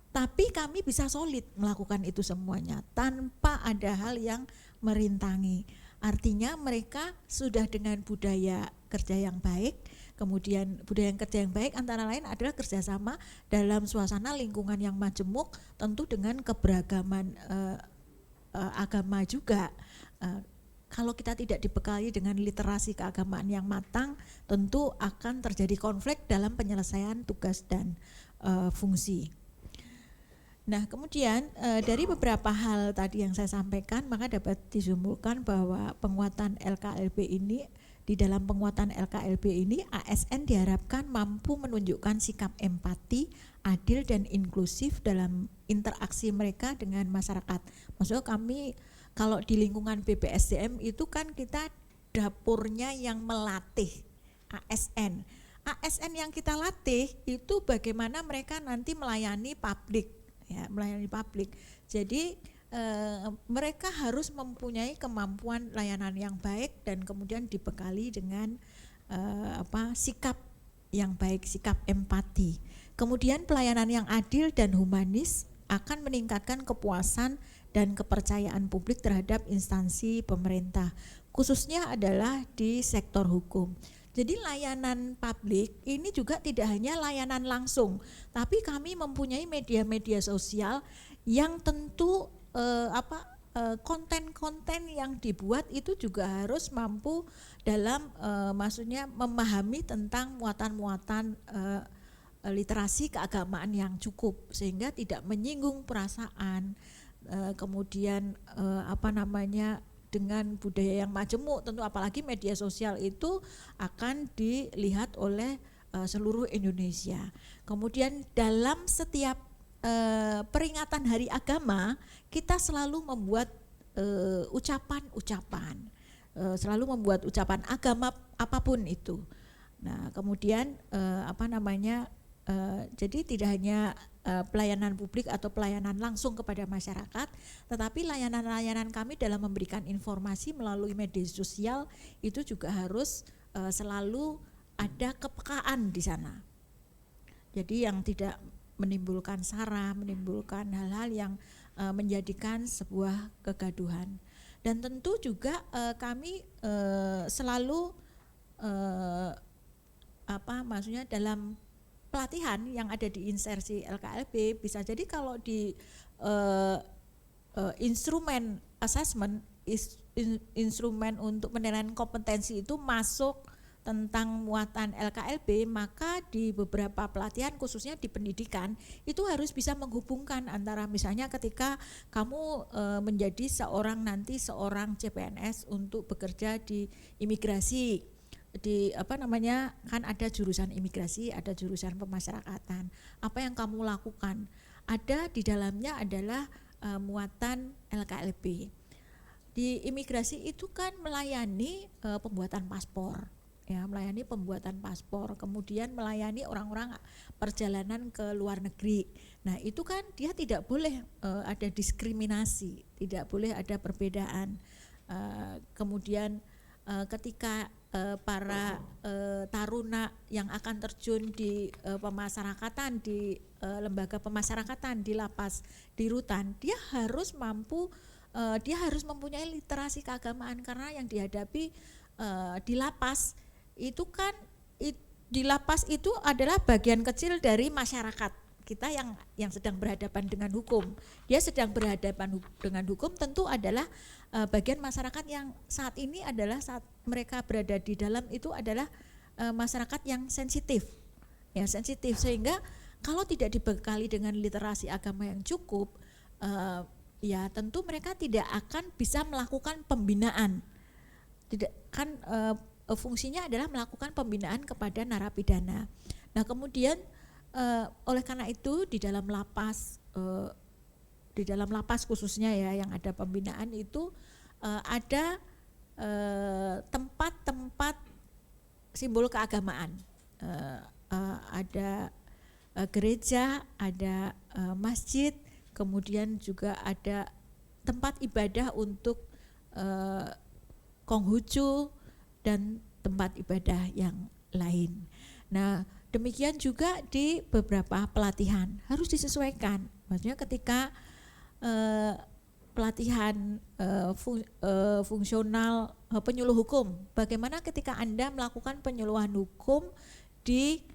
Tapi kami bisa solid melakukan itu semuanya tanpa ada hal yang merintangi. Artinya mereka sudah dengan budaya kerja yang baik, kemudian budaya kerja yang baik antara lain adalah kerjasama dalam suasana lingkungan yang majemuk, tentu dengan keberagaman agama juga. Kalau kita tidak dibekali dengan literasi keagamaan yang matang, tentu akan terjadi konflik dalam penyelesaian tugas dan fungsi. Nah, kemudian dari beberapa hal tadi yang saya sampaikan, maka dapat disimpulkan bahwa penguatan LKLB ini, di dalam penguatan LKLB ini ASN diharapkan mampu menunjukkan sikap empati, adil dan inklusif dalam interaksi mereka dengan masyarakat. Maksudnya kami kalau di lingkungan BPSDM itu kan kita dapurnya yang melatih ASN. ASN yang kita latih itu bagaimana mereka nanti melayani publik. Ya, melayani publik. Jadi mereka harus mempunyai kemampuan layanan yang baik dan kemudian dibekali dengan sikap yang baik, sikap empati. Kemudian pelayanan yang adil dan humanis akan meningkatkan kepuasan dan kepercayaan publik terhadap instansi pemerintah, khususnya adalah di sektor hukum. Jadi layanan publik ini juga tidak hanya layanan langsung, tapi kami mempunyai media-media sosial yang tentu konten-konten yang dibuat itu juga harus mampu dalam maksudnya memahami tentang muatan-muatan literasi keagamaan yang cukup sehingga tidak menyinggung perasaan, kemudian dengan budaya yang majemuk, tentu apalagi media sosial itu akan dilihat oleh seluruh Indonesia. Kemudian dalam setiap peringatan Hari Agama kita selalu membuat ucapan-ucapan, selalu membuat ucapan agama apapun itu. Nah, kemudian jadi tidak hanya pelayanan publik atau pelayanan langsung kepada masyarakat, tetapi layanan-layanan kami dalam memberikan informasi melalui media sosial itu juga harus selalu ada kepekaan di sana. Jadi yang tidak menimbulkan sara, menimbulkan hal-hal yang menjadikan sebuah kegaduhan. Dan tentu juga kami selalu dalam pelatihan yang ada di insersi LKLB, bisa jadi kalau di instrumen assessment, instrumen untuk penilaian kompetensi itu masuk tentang muatan LKLB, maka di beberapa pelatihan khususnya di pendidikan itu harus bisa menghubungkan antara misalnya ketika kamu menjadi seorang CPNS untuk bekerja di imigrasi, di kan ada jurusan imigrasi, ada jurusan pemasyarakatan. Apa yang kamu lakukan? Ada di dalamnya adalah muatan LKLB. Di imigrasi itu kan melayani pembuatan paspor, ya, melayani pembuatan paspor, kemudian melayani orang-orang perjalanan ke luar negeri. Nah, itu kan dia tidak boleh ada diskriminasi, tidak boleh ada perbedaan. Kemudian ketika para taruna yang akan terjun di pemasyarakatan, di lembaga pemasyarakatan, di lapas, di rutan, dia harus mempunyai literasi keagamaan, karena yang dihadapi di lapas itu kan di lapas itu adalah bagian kecil dari masyarakat kita yang sedang berhadapan dengan hukum. Dia sedang berhadapan dengan hukum tentu adalah bagian masyarakat yang saat ini adalah saat mereka berada di dalam itu adalah masyarakat yang sensitif, ya sensitif, sehingga kalau tidak dibekali dengan literasi agama yang cukup, ya tentu mereka tidak akan bisa melakukan pembinaan. Tidak kan fungsinya adalah melakukan pembinaan kepada narapidana. Nah kemudian oleh karena itu di dalam lapas khususnya ya yang ada pembinaan itu ada tempat-tempat simbol keagamaan, ada gereja, ada masjid, kemudian juga ada tempat ibadah untuk Konghucu dan tempat ibadah yang lain. Nah, demikian juga di beberapa pelatihan harus disesuaikan. Maksudnya ketika pelatihan fungsional penyuluh hukum, bagaimana ketika Anda melakukan penyuluhan hukum di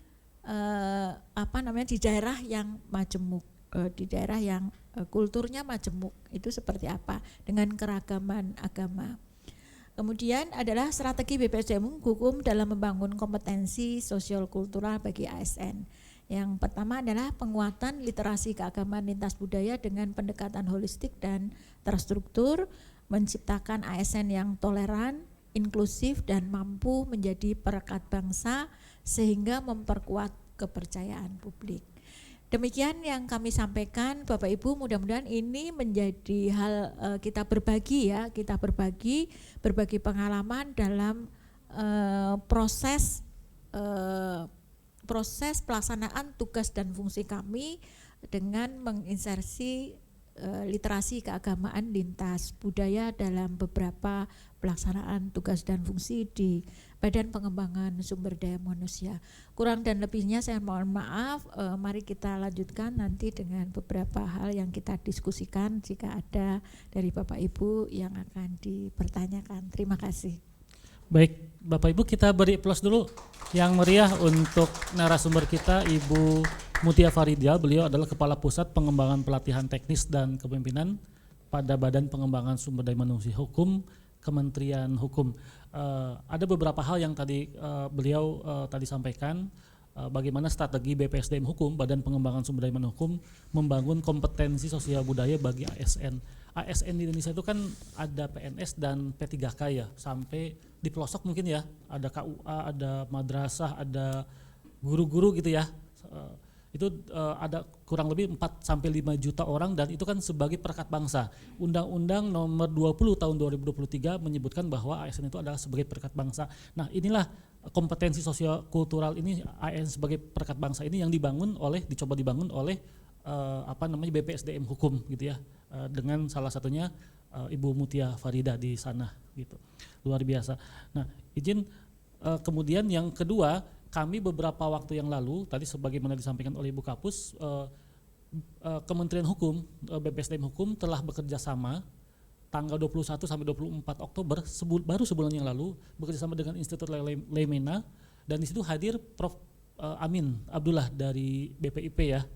di daerah yang majemuk, di daerah yang kulturnya majemuk, itu seperti apa dengan keragaman agama. Kemudian adalah strategi BPSDM Hukum dalam membangun kompetensi sosial kultural bagi ASN. Yang pertama adalah penguatan literasi keagamaan lintas budaya dengan pendekatan holistik dan terstruktur, menciptakan ASN yang toleran, inklusif dan mampu menjadi perekat bangsa sehingga memperkuat kepercayaan publik. Demikian yang kami sampaikan Bapak Ibu, mudah-mudahan ini menjadi hal kita berbagi pengalaman dalam proses pelaksanaan tugas dan fungsi kami dengan menginsersi literasi keagamaan lintas budaya dalam beberapa pelaksanaan tugas dan fungsi di Badan Pengembangan Sumber Daya Manusia. Kurang dan lebihnya saya mohon maaf. Mari kita lanjutkan nanti dengan beberapa hal yang kita diskusikan jika ada dari Bapak Ibu yang akan dipertanyakan. Terima kasih. Baik, Bapak Ibu kita beri plus dulu yang meriah untuk narasumber kita Ibu Mutia Faridia. Beliau adalah Kepala Pusat Pengembangan Pelatihan Teknis dan Kepemimpinan pada Badan Pengembangan Sumber Daya Manusia Hukum Kementerian Hukum. Ada beberapa hal yang tadi beliau tadi sampaikan, bagaimana strategi BPSDM Hukum Badan Pengembangan Sumber Daya Manusia Hukum membangun kompetensi sosial budaya bagi ASN. ASN di Indonesia itu kan ada PNS dan P3K ya, sampai di pelosok mungkin ya, ada KUA, ada madrasah, ada guru-guru gitu ya. Itu ada kurang lebih 4-5 juta orang dan itu kan sebagai perekat bangsa. Undang-Undang nomor 20 tahun 2023 menyebutkan bahwa ASN itu adalah sebagai perekat bangsa. Nah inilah kompetensi sosial kultural ini, ASN sebagai perekat bangsa ini yang dicoba dibangun oleh BPSDM Hukum gitu ya, dengan salah satunya Ibu Mutia Farida di sana gitu. Luar biasa. Nah izin kemudian yang kedua, kami beberapa waktu yang lalu tadi sebagaimana disampaikan oleh Ibu Kapus, Kementerian Hukum, BPSDM Hukum telah bekerja sama tanggal 21 sampai 24 Oktober baru sebulan yang lalu bekerja sama dengan Institut Lemena, dan di situ hadir Prof. Amin Abdullah dari BPIP ya,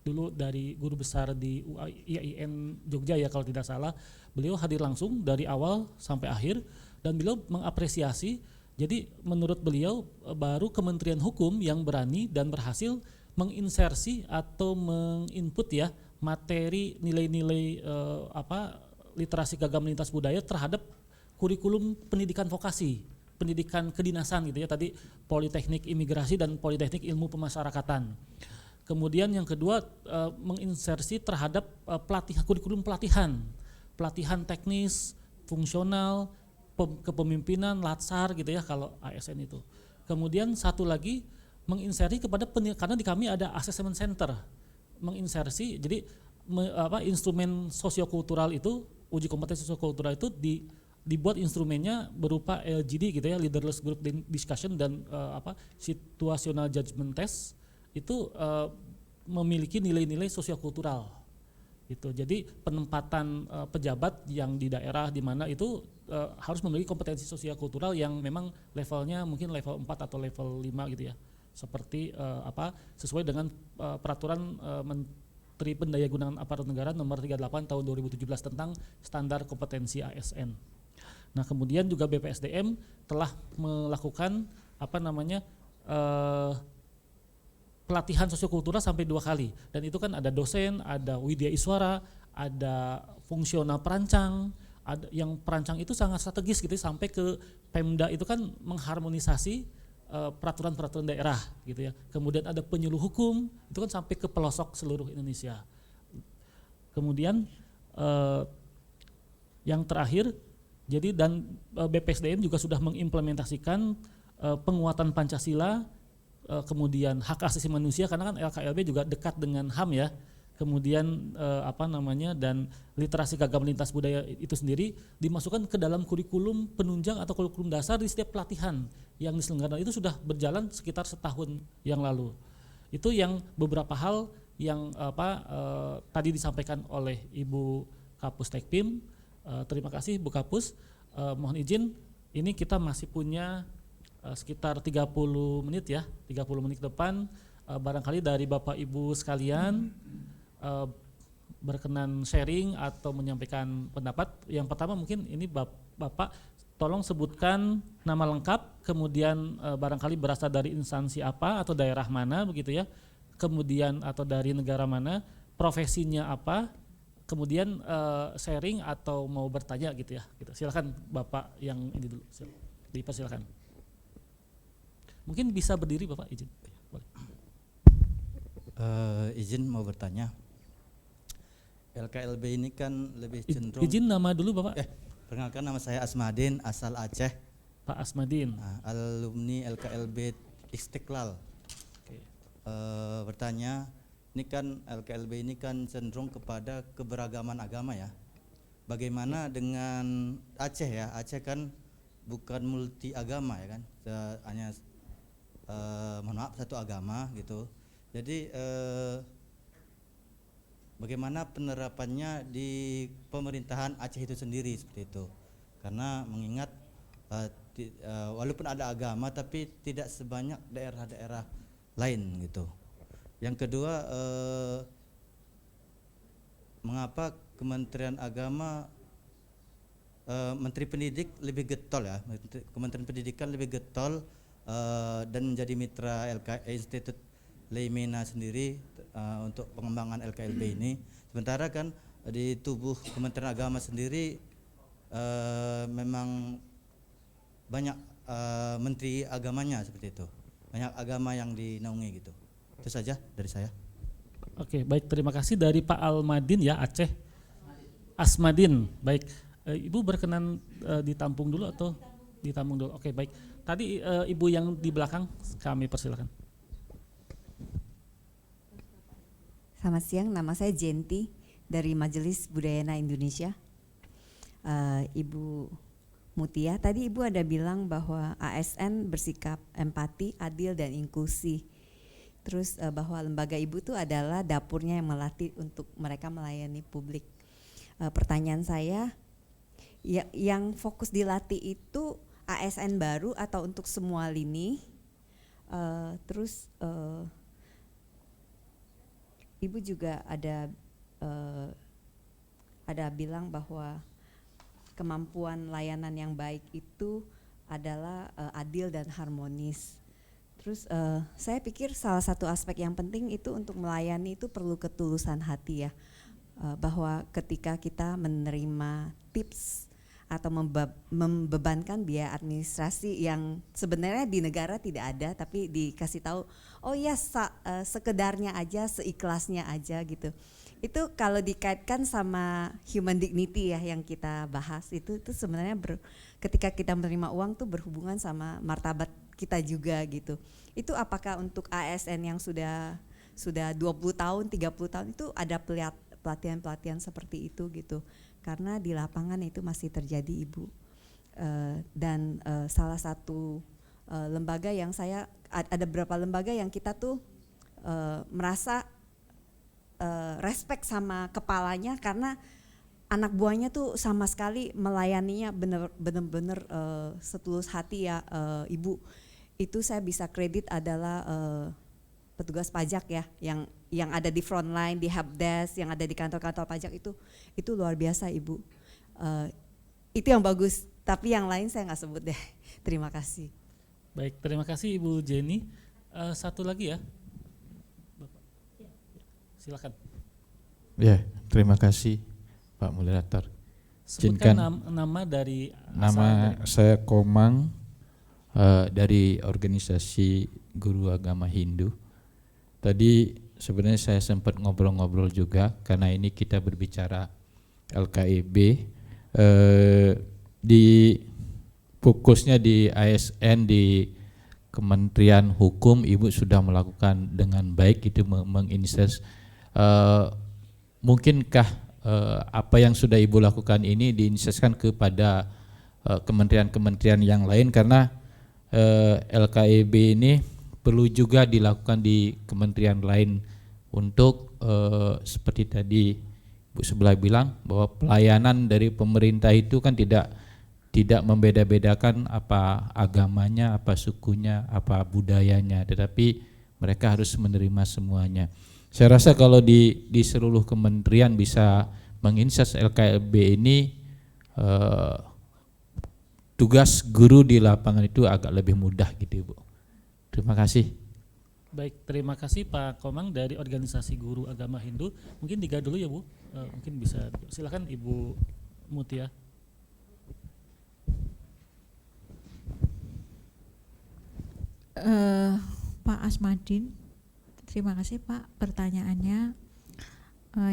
dulu dari guru besar di IAIN Jogja ya kalau tidak salah. Beliau hadir langsung dari awal sampai akhir dan beliau mengapresiasi. Jadi menurut beliau baru Kementerian Hukum yang berani dan berhasil menginsersi atau menginput ya materi nilai-nilai literasi keagamaan lintas budaya terhadap kurikulum pendidikan vokasi, pendidikan kedinasan gitu ya, tadi Politeknik Imigrasi dan Politeknik Ilmu Pemasyarakatan. Kemudian yang kedua menginsersi terhadap kurikulum pelatihan teknis, fungsional, kepemimpinan, latsar gitu ya kalau ASN itu. Kemudian satu lagi menginsersi kepada karena di kami ada assessment center, menginsersi jadi instrumen sosiokultural itu, uji kompetensi sosiokultural itu dibuat instrumennya berupa LGD gitu ya, leaderless group discussion dan situational judgment test itu memiliki nilai-nilai sosiokultural gitu. Jadi penempatan pejabat yang di daerah di mana itu harus memiliki kompetensi sosiokultural yang memang levelnya mungkin level 4 atau level 5 gitu ya. Seperti sesuai dengan peraturan Menteri Pendayagunaan Aparatur Negara nomor 38 tahun 2017 tentang standar kompetensi ASN. Nah, kemudian juga BPSDM telah melakukan pelatihan sosiokultural sampai 2 kali, dan itu kan ada dosen, ada widya iswara, ada fungsional perancang, ada yang perancang itu sangat strategis gitu sampai ke Pemda itu kan mengharmonisasi peraturan-peraturan daerah gitu ya. Kemudian ada penyuluh hukum itu kan sampai ke pelosok seluruh Indonesia. Kemudian yang terakhir, jadi dan BPSDM juga sudah mengimplementasikan penguatan Pancasila, kemudian hak asasi manusia karena kan LKLB juga dekat dengan HAM ya. Kemudian dan literasi keagamaan lintas budaya itu sendiri dimasukkan ke dalam kurikulum penunjang atau kurikulum dasar di setiap pelatihan yang diselenggarakan. Itu sudah berjalan sekitar setahun yang lalu. Itu yang beberapa hal yang tadi disampaikan oleh Ibu Kapus Tekpim. Terima kasih Bu Kapus. Mohon izin, ini kita masih punya sekitar 30 menit ya, 30 menit ke depan. Barangkali dari Bapak Ibu sekalian berkenan sharing atau menyampaikan pendapat. Yang pertama mungkin ini Bapak tolong sebutkan nama lengkap, kemudian barangkali berasal dari instansi apa atau daerah mana begitu ya, kemudian atau dari negara mana, profesinya apa, kemudian sharing atau mau bertanya gitu ya. Gitu. Silakan Bapak yang ini dulu, dipersilakan. Mungkin bisa berdiri Bapak, izin. Boleh. Izin mau bertanya. LKLB ini kan lebih cenderung. Izin nama dulu Bapak. Perkenalkan, nama saya Asmadin, asal Aceh. Pak Asmadin. Alumni LKLB Istiqlal. Oke. Bertanya, ini kan LKLB ini kan cenderung kepada keberagaman agama ya. Bagaimana dengan Aceh ya? Aceh kan bukan multi agama ya kan, hanya mohon maaf satu agama gitu. Jadi bagaimana penerapannya di pemerintahan Aceh itu sendiri seperti itu? Karena mengingat walaupun ada agama tapi tidak sebanyak daerah-daerah lain gitu. Yang kedua, mengapa Kementerian Agama, Menteri Pendidik lebih getol ya? Kementerian Pendidikan lebih getol dan menjadi mitra Institut Leimena sendiri untuk pengembangan LKLB ini. Sementara kan di tubuh Kementerian Agama sendiri memang banyak menteri agamanya seperti itu, banyak agama yang dinaungi gitu. Itu saja dari saya. Oke, baik, terima kasih. Dari Pak Almadin ya, Aceh. Asmadin, baik. Ibu berkenan ditampung dulu atau ditampung dulu? Oke, baik. Tadi Ibu yang di belakang kami persilakan. Selamat siang, nama saya Jenti dari Majelis Budayana Indonesia. Ibu Mutia, tadi Ibu ada bilang bahwa ASN bersikap empati, adil dan inklusi. Terus bahwa lembaga Ibu itu adalah dapurnya yang melatih untuk mereka melayani publik. Pertanyaan saya, yang fokus dilatih itu ASN baru atau untuk semua lini? Ibu juga ada bilang bahwa kemampuan layanan yang baik itu adalah adil dan harmonis. Terus saya pikir salah satu aspek yang penting itu untuk melayani itu perlu ketulusan hati ya, bahwa ketika kita menerima tips atau membebankan biaya administrasi yang sebenarnya di negara tidak ada, tapi dikasih tahu, oh ya sekedarnya aja, seikhlasnya aja gitu. Itu kalau dikaitkan sama human dignity ya yang kita bahas, itu sebenarnya ketika kita menerima uang tuh berhubungan sama martabat kita juga gitu. Itu apakah untuk ASN yang sudah 20 tahun, 30 tahun itu ada pelatihan-pelatihan seperti itu gitu. Karena di lapangan itu masih terjadi Ibu. Dan salah satu lembaga yang ada beberapa lembaga yang kita tuh merasa respect sama kepalanya karena anak buahnya tuh sama sekali melayaninya benar-benar setulus hati ya, Ibu. Itu saya bisa kredit adalah petugas pajak ya, yang ada di front line, di helpdesk, yang ada di kantor-kantor pajak itu luar biasa, Ibu. Itu yang bagus, tapi yang lain saya nggak sebut deh. Terima kasih. Baik, terima kasih Ibu Jenny. Satu lagi ya, Bapak. Silakan. Ya, terima kasih Pak Moderator. Sebutkan nama dari Nama saya Komang dari organisasi Guru Agama Hindu. Tadi sebenarnya saya sempat ngobrol-ngobrol juga karena ini kita berbicara LKIB, di fokusnya di ASN, di Kementerian Hukum. Ibu sudah melakukan dengan baik itu menginisiasi. Mungkinkah apa yang sudah Ibu lakukan ini diinisiasikan kepada kementerian-kementerian yang lain, karena LKIB ini perlu juga dilakukan di kementerian lain untuk seperti tadi Bu sebelah bilang bahwa pelayanan dari pemerintah itu kan tidak membeda-bedakan apa agamanya, apa sukunya, apa budayanya, tetapi mereka harus menerima semuanya. Saya rasa kalau di seluruh kementerian bisa menginisiasi LKIB ini, tugas guru di lapangan itu agak lebih mudah gitu, Ibu. Terima kasih. Baik, terima kasih Pak Komang dari organisasi Guru Agama Hindu. Mungkin 3 dulu ya Bu, mungkin bisa, silakan Ibu Mutia. Pak Asmadin, terima kasih Pak pertanyaannya.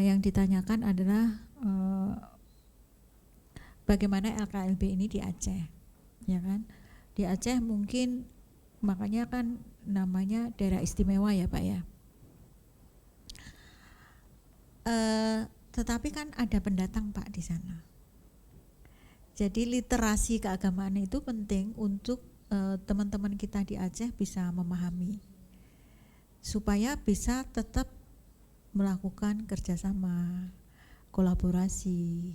Yang ditanyakan adalah bagaimana LKIB ini di Aceh, ya kan? Di Aceh mungkin makanya kan namanya daerah istimewa ya Pak ya. Tetapi kan ada pendatang Pak di sana. Jadi literasi keagamaan itu penting untuk teman-teman kita di Aceh bisa memahami, supaya bisa tetap melakukan kerjasama, kolaborasi.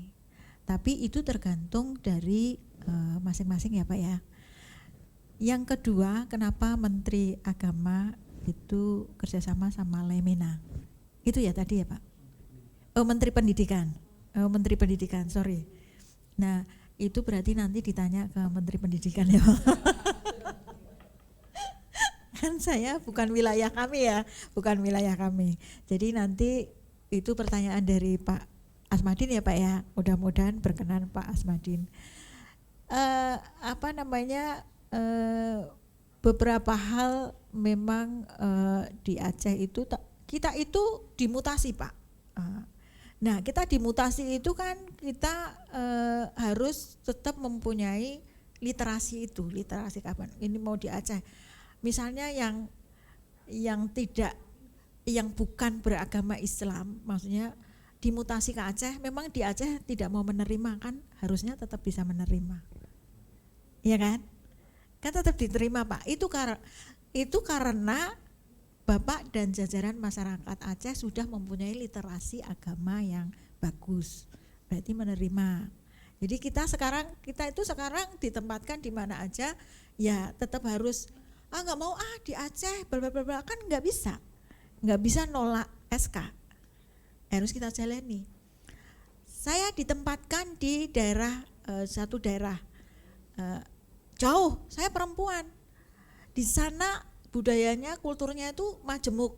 Tapi itu tergantung dari masing-masing ya Pak ya. Yang kedua, kenapa Menteri Agama itu kerjasama sama Lemena? Itu ya tadi ya Pak. Menteri Pendidikan. Menteri Pendidikan, sorry. Nah, itu berarti nanti ditanya ke Menteri Pendidikan ya Pak. Kan saya bukan wilayah kami ya, bukan wilayah kami. Jadi nanti itu pertanyaan dari Pak Asmadin ya Pak ya. Mudah-mudahan berkenan Pak Asmadin. Beberapa hal memang di Aceh itu kita itu dimutasi Pak. Nah kita dimutasi itu kan kita harus tetap mempunyai literasi itu, literasi kapan? Ini mau di Aceh, misalnya yang bukan beragama Islam, maksudnya dimutasi ke Aceh, memang di Aceh tidak mau menerima kan, harusnya tetap bisa menerima, ya kan? Kan tetap diterima Pak. Itu karena Bapak dan jajaran masyarakat Aceh sudah mempunyai literasi agama yang bagus, berarti menerima. Jadi kita itu sekarang ditempatkan di mana aja, ya tetap harus nggak mau di Aceh, kan nggak bisa nolak SK, harus kita jalani. Saya ditempatkan di satu daerah jauh, saya perempuan di sana, budayanya, kulturnya itu majemuk.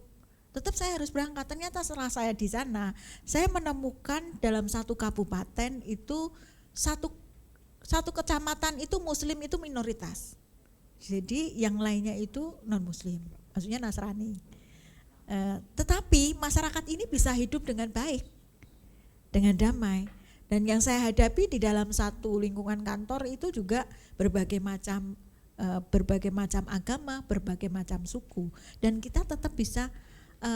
Tetap saya harus berangkat. Ternyata setelah saya di sana, saya menemukan dalam satu kabupaten itu satu kecamatan itu Muslim itu minoritas. Jadi yang lainnya itu non Muslim, maksudnya Nasrani. Tetapi masyarakat ini bisa hidup dengan baik, dengan damai. Dan yang saya hadapi di dalam satu lingkungan kantor itu juga berbagai macam agama, berbagai macam suku, dan kita tetap bisa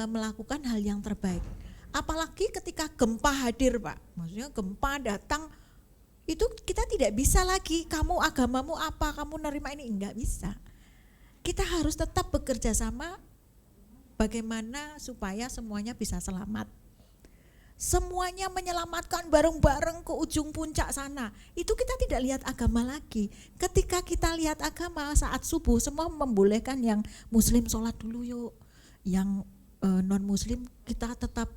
melakukan hal yang terbaik. Apalagi ketika gempa hadir Pak, maksudnya gempa datang Itu kita tidak bisa lagi kamu agamamu apa, kamu nerima ini, enggak bisa. Kita harus tetap bekerja sama bagaimana supaya semuanya bisa selamat. Semuanya menyelamatkan bareng-bareng ke ujung puncak sana. Itu kita tidak lihat agama lagi. Ketika kita lihat agama saat subuh, semua membolehkan yang muslim sholat dulu yuk. Yang non muslim kita tetap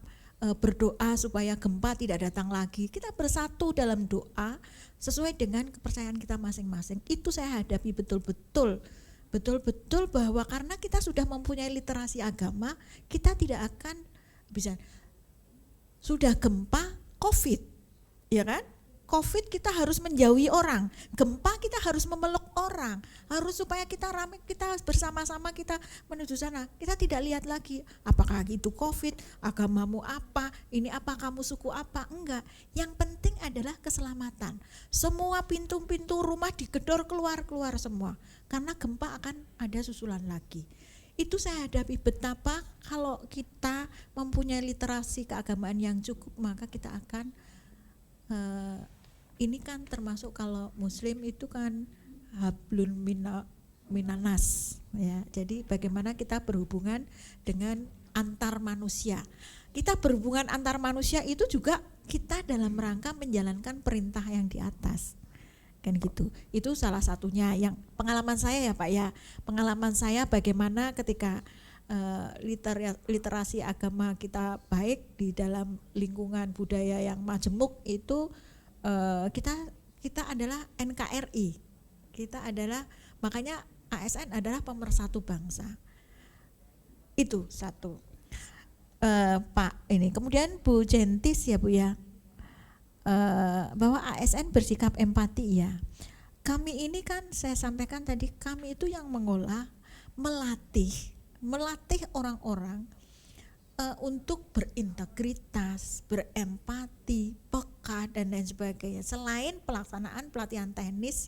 berdoa supaya gempa tidak datang lagi. Kita bersatu dalam doa sesuai dengan kepercayaan kita masing-masing. Itu saya hadapi betul-betul bahwa karena kita sudah mempunyai literasi agama, kita tidak akan bisa. Sudah gempa, COVID, ya kan? COVID kita harus menjauhi orang, gempa kita harus memeluk orang, harus supaya kita ramai, kita bersama-sama kita menuju sana. Kita tidak lihat lagi apakah itu COVID, agamamu apa, ini apa, kamu suku apa, enggak. Yang penting adalah keselamatan. Semua pintu-pintu rumah digedor keluar semua, karena gempa akan ada susulan lagi. Itu saya hadapi betapa kalau kita mempunyai literasi keagamaan yang cukup, maka kita akan ini kan termasuk kalau muslim itu kan hablun minanas ya. Jadi bagaimana kita berhubungan dengan antar manusia. Kita berhubungan antar manusia itu juga kita dalam rangka menjalankan perintah yang di atas. Kan gitu. Itu salah satunya yang pengalaman saya ya Pak ya. Pengalaman saya bagaimana ketika literasi agama kita baik di dalam lingkungan budaya yang majemuk itu kita adalah NKRI. Kita adalah, makanya ASN adalah pemersatu bangsa. Itu satu. Pak ini. Kemudian Bu Jentis ya Bu ya. Bahwa ASN bersikap empati ya. Kami ini kan saya sampaikan tadi, kami itu yang mengolah, melatih orang-orang untuk berintegritas, berempati, peka dan lain sebagainya. Selain pelaksanaan pelatihan teknis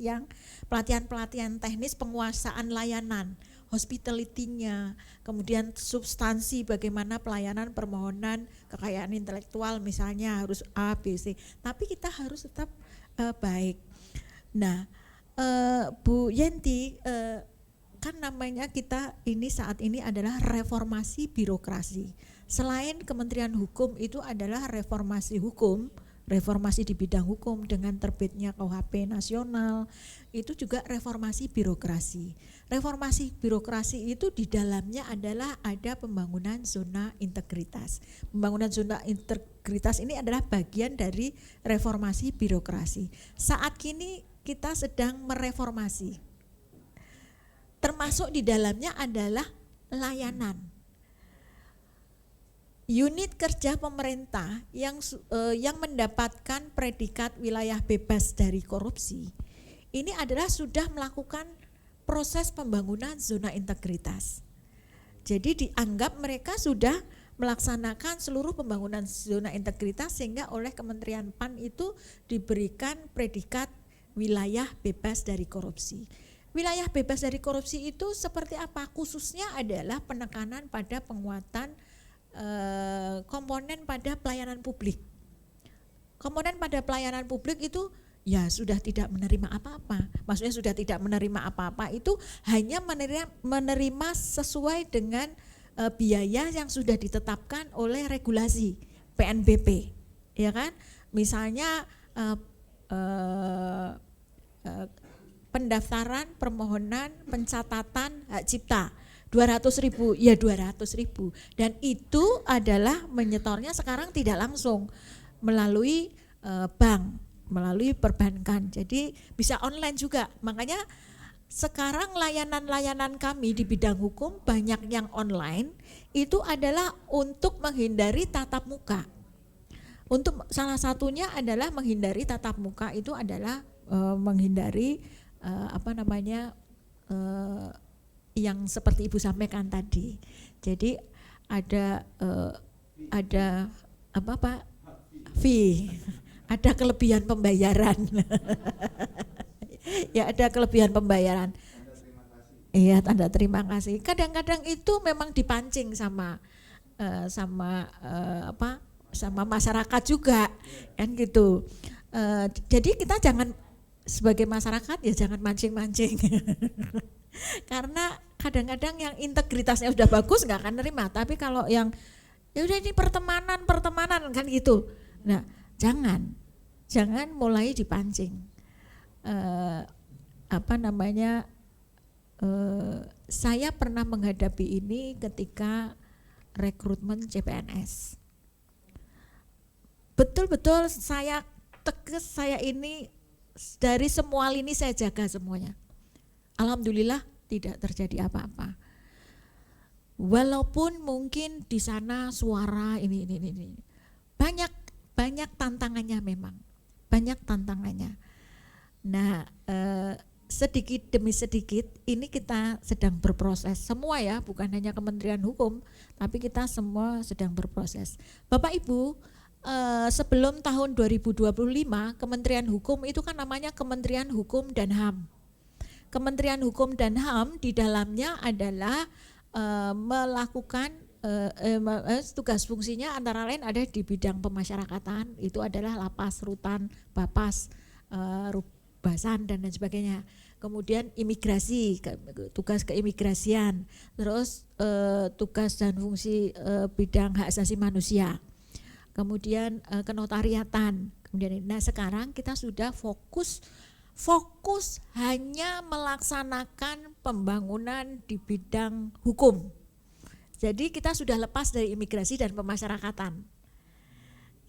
pelatihan teknis penguasaan layanan, hospitality-nya, kemudian substansi bagaimana pelayanan permohonan kekayaan intelektual misalnya harus A, B, C. Tapi kita harus tetap baik. Nah, Bu Yenti, kan namanya kita ini saat ini adalah reformasi birokrasi. Selain Kementerian Hukum itu adalah reformasi hukum, reformasi di bidang hukum dengan terbitnya KUHP nasional, itu juga reformasi birokrasi. Reformasi birokrasi itu di dalamnya adalah ada pembangunan zona integritas. Pembangunan zona integritas ini adalah bagian dari reformasi birokrasi. Saat kini kita sedang mereformasi. Termasuk di dalamnya adalah layanan. Unit kerja pemerintah yang mendapatkan predikat wilayah bebas dari korupsi ini adalah sudah melakukan proses pembangunan zona integritas. Jadi dianggap mereka sudah melaksanakan seluruh pembangunan zona integritas sehingga oleh Kementerian PAN itu diberikan predikat wilayah bebas dari korupsi. Wilayah bebas dari korupsi itu seperti apa? Khususnya adalah penekanan pada penguatan komponen pada pelayanan publik. Komponen pada pelayanan publik itu ya sudah tidak menerima apa-apa. Maksudnya sudah tidak menerima apa-apa itu hanya menerima sesuai dengan biaya yang sudah ditetapkan oleh regulasi PNBP, ya kan? Misalnya pendaftaran permohonan pencatatan hak cipta 200.000 ya 200.000 dan itu adalah menyetornya sekarang tidak langsung melalui bank, melalui perbankan, jadi bisa online juga. Makanya sekarang layanan-layanan kami di bidang hukum banyak yang online itu adalah untuk menghindari tatap muka. Untuk salah satunya adalah menghindari tatap muka itu adalah menghindari yang seperti Ibu sampaikan tadi. Jadi ada apa Pak? Fee. Ada kelebihan pembayaran. Ya ada kelebihan pembayaran. Iya, tanda terima kasih. Kadang-kadang itu memang dipancing sama masyarakat juga, kan gitu. Jadi kita jangan sebagai masyarakat ya jangan mancing-mancing. Karena kadang-kadang yang integritasnya sudah bagus nggak akan nerima, tapi kalau yang ya udah ini pertemanan kan gitu. Nah, jangan mulai dipancing. Saya pernah menghadapi ini ketika rekrutmen CPNS. Betul-betul saya tegas, saya ini dari semua lini saya jaga semuanya. Alhamdulillah tidak terjadi apa-apa. Walaupun mungkin di sana suara ini. Banyak tantangannya memang. Banyak tantangannya. Nah, sedikit demi sedikit ini kita sedang berproses. Semua ya, bukan hanya Kementerian Hukum, tapi kita semua sedang berproses. Bapak Ibu, sebelum tahun 2025 Kementerian Hukum itu kan namanya Kementerian Hukum dan HAM. Kementerian Hukum dan HAM di dalamnya adalah melakukan tugas fungsinya antara lain ada di bidang pemasyarakatan, itu adalah lapas, rutan, bapas, basan dan lain sebagainya. Kemudian imigrasi, tugas keimigrasian, terus tugas dan fungsi bidang hak asasi manusia. Kemudian kenotariatan. Kemudian nah sekarang kita sudah fokus hanya melaksanakan pembangunan di bidang hukum. Jadi kita sudah lepas dari imigrasi dan pemasyarakatan.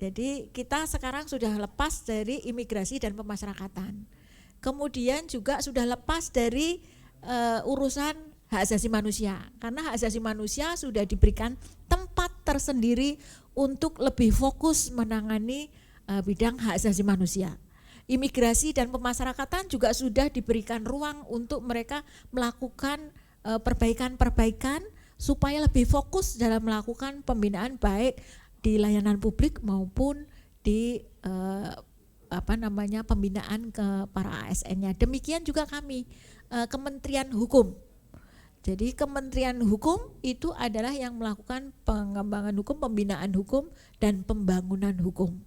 Jadi kita sekarang sudah lepas dari imigrasi dan pemasyarakatan. Kemudian juga sudah lepas dari urusan hak asasi manusia. Karena hak asasi manusia sudah diberikan tempat tersendiri untuk lebih fokus menangani bidang hak asasi manusia. Imigrasi dan pemasyarakatan juga sudah diberikan ruang untuk mereka melakukan perbaikan-perbaikan supaya lebih fokus dalam melakukan pembinaan baik di layanan publik maupun di pembinaan ke para ASN-nya. Demikian juga kami Kementerian Hukum. Jadi Kementerian Hukum itu adalah yang melakukan pengembangan hukum, pembinaan hukum dan pembangunan hukum.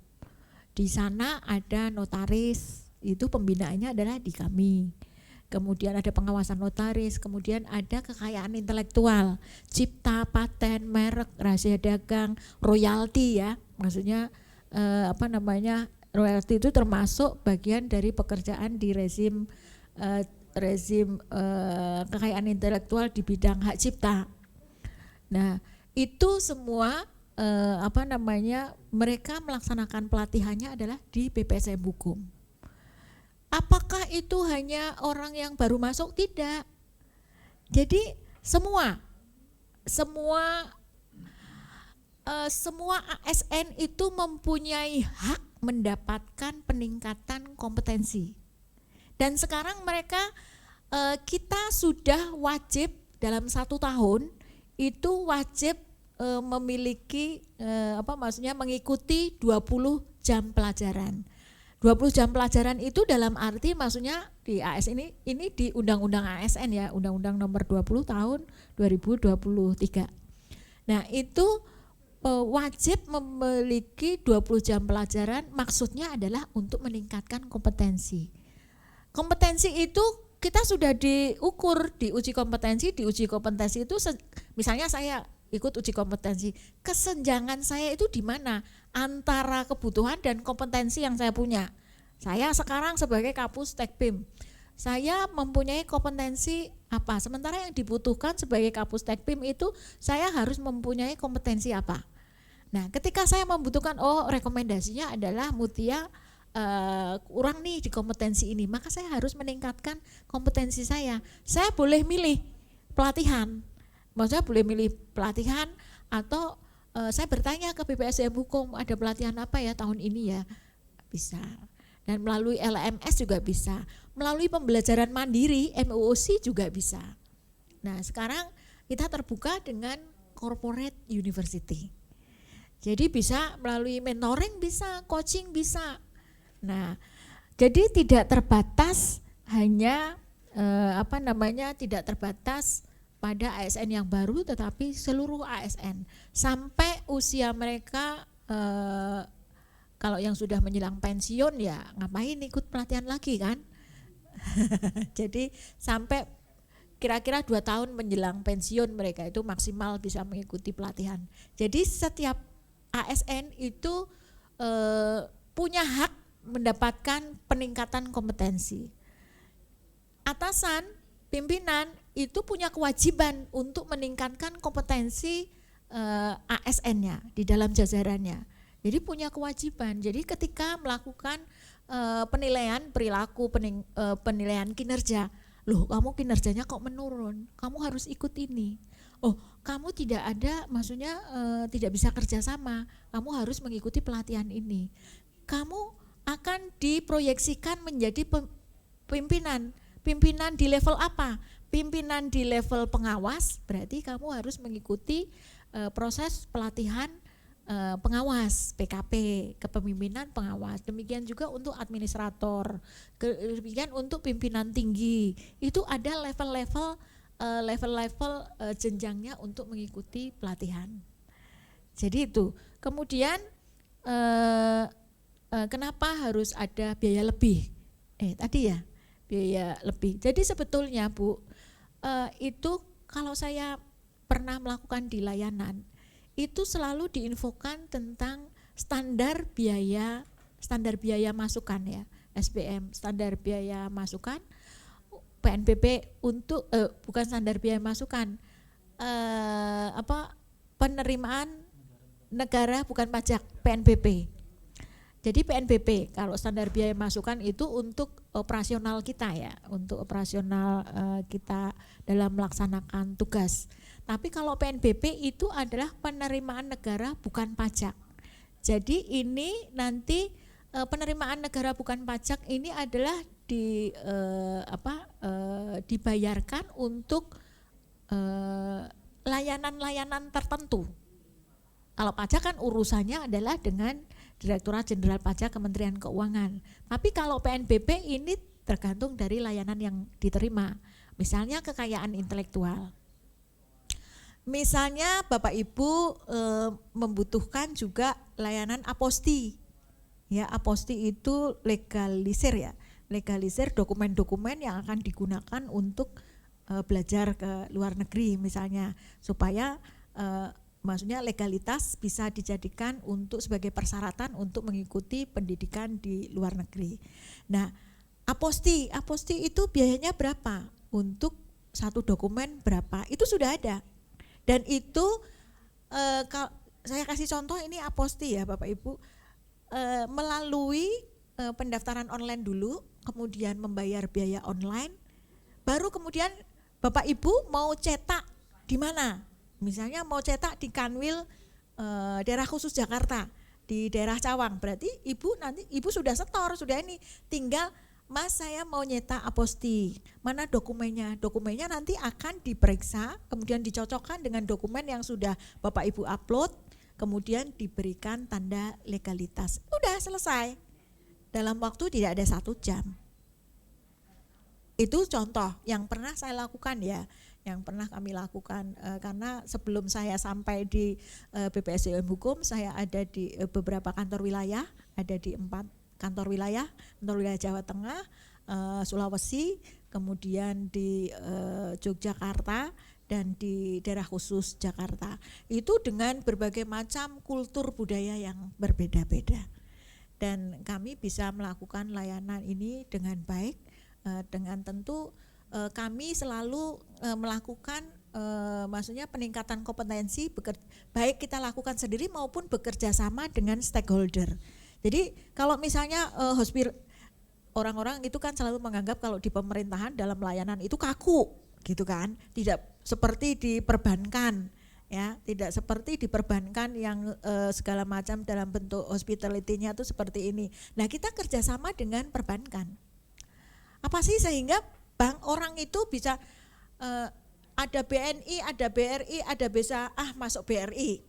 Di sana ada notaris, itu pembinaannya adalah di kami. Kemudian ada pengawasan notaris, kemudian ada kekayaan intelektual, cipta, paten, merek, rahasia dagang, royalti ya. Maksudnya royalti itu termasuk bagian dari pekerjaan di rezim kekayaan intelektual di bidang hak cipta. Nah, itu semua mereka melaksanakan pelatihannya adalah di BPSM Hukum. Apakah itu hanya orang yang baru masuk? Tidak. Jadi semua ASN itu mempunyai hak mendapatkan peningkatan kompetensi. Dan sekarang mereka kita sudah wajib dalam 1 tahun itu wajib memiliki mengikuti 20 jam pelajaran. 20 jam pelajaran itu dalam arti maksudnya di ASN ini di Undang-Undang ASN ya, Undang-Undang Nomor 20 tahun 2023. Nah, itu wajib memiliki 20 jam pelajaran, maksudnya adalah untuk meningkatkan kompetensi. Kompetensi itu kita sudah diukur, diuji kompetensi itu misalnya saya ikut uji kompetensi, kesenjangan saya itu di mana antara kebutuhan dan kompetensi yang saya punya. Saya sekarang sebagai Kapus Tekpim, saya mempunyai kompetensi apa, sementara yang dibutuhkan sebagai Kapus Tekpim itu saya harus mempunyai kompetensi apa. Nah, ketika saya membutuhkan rekomendasinya adalah Mutia kurang nih di kompetensi ini, maka saya harus meningkatkan kompetensi saya. Saya boleh milih pelatihan. Maksudnya boleh milih pelatihan atau saya bertanya ke BPSM Hukum ada pelatihan apa ya tahun ini ya, bisa. Dan melalui LMS juga bisa, melalui pembelajaran mandiri MOOC juga bisa. Nah, sekarang kita terbuka dengan corporate university. Jadi bisa melalui mentoring bisa, coaching bisa. Nah, jadi tidak terbatas hanya tidak terbatas pada ASN yang baru, tetapi seluruh ASN sampai usia mereka Kalau yang sudah menjelang pensiun ya ngapain ikut pelatihan lagi kan? Jadi sampai kira-kira 2 tahun menjelang pensiun mereka itu maksimal bisa mengikuti pelatihan. Jadi setiap ASN itu punya hak mendapatkan peningkatan kompetensi. Atasan, pimpinan itu punya kewajiban untuk meningkatkan kompetensi ASN-nya di dalam jajarannya. Jadi punya kewajiban. Jadi ketika melakukan penilaian perilaku, penilaian kinerja, loh kamu kinerjanya kok menurun, kamu harus ikut ini. Oh kamu tidak ada, maksudnya tidak bisa kerjasama, kamu harus mengikuti pelatihan ini. Kamu akan diproyeksikan menjadi pimpinan. Pimpinan di level apa? Pimpinan di level pengawas, berarti kamu harus mengikuti proses pelatihan pengawas, PKP, kepemimpinan pengawas. Demikian juga untuk administrator, demikian untuk pimpinan tinggi. Itu ada level-level jenjangnya untuk mengikuti pelatihan. Jadi itu. Kemudian kenapa harus ada biaya lebih? Tadi ya, biaya lebih. Jadi sebetulnya Bu, itu kalau saya pernah melakukan di layanan, itu selalu diinfokan tentang standar biaya masukan ya, SBM, standar biaya masukan, PNBP untuk bukan standar biaya masukan, penerimaan negara bukan pajak, PNBP. Jadi PNBP kalau standar biaya masukan itu untuk operasional kita ya, untuk operasional kita dalam melaksanakan tugas. Tapi kalau PNBP itu adalah penerimaan negara bukan pajak. Jadi ini nanti penerimaan negara bukan pajak ini adalah dibayarkan untuk layanan-layanan tertentu. Kalau pajak kan urusannya adalah dengan Direktorat Jenderal Pajak Kementerian Keuangan. Tapi kalau PNBP ini tergantung dari layanan yang diterima. Misalnya kekayaan intelektual. Misalnya Bapak Ibu membutuhkan juga layanan aposti. Ya, aposti itu legalisir ya. Legalisir dokumen-dokumen yang akan digunakan untuk belajar ke luar negeri misalnya, supaya maksudnya legalitas bisa dijadikan untuk sebagai persyaratan untuk mengikuti pendidikan di luar negeri. Nah, aposti itu biayanya berapa? Untuk satu dokumen berapa? Itu sudah ada. Dan itu saya kasih contoh ini aposti ya Bapak Ibu, melalui pendaftaran online dulu, kemudian membayar biaya online, baru kemudian Bapak Ibu mau cetak di mana? Misalnya mau cetak di Kanwil daerah khusus Jakarta, di daerah Cawang, berarti ibu sudah setor, sudah ini, tinggal Mas saya mau nyetak aposti, mana dokumennya? Dokumennya nanti akan diperiksa, kemudian dicocokkan dengan dokumen yang sudah Bapak Ibu upload, kemudian diberikan tanda legalitas. Udah selesai, dalam waktu tidak ada 1 jam. Itu contoh yang pernah saya lakukan ya, yang pernah kami lakukan, karena sebelum saya sampai di BPSDM Hukum, saya ada di beberapa kantor wilayah, ada di 4 kantor wilayah Jawa Tengah, Sulawesi, kemudian di Yogyakarta, dan di daerah khusus Jakarta. Itu dengan berbagai macam kultur budaya yang berbeda-beda. Dan kami bisa melakukan layanan ini dengan baik, dengan tentu kami selalu melakukan maksudnya peningkatan kompetensi, baik kita lakukan sendiri maupun bekerja sama dengan stakeholder. Jadi kalau misalnya orang-orang itu kan selalu menganggap kalau di pemerintahan dalam layanan itu kaku gitu kan, tidak seperti di perbankan ya, tidak seperti di perbankan yang segala macam dalam bentuk hospitality-nya itu seperti ini. Nah kita kerjasama dengan perbankan. Apa sih sehingga bank orang itu bisa ada BNI, ada BRI, ada bisa masuk BRI.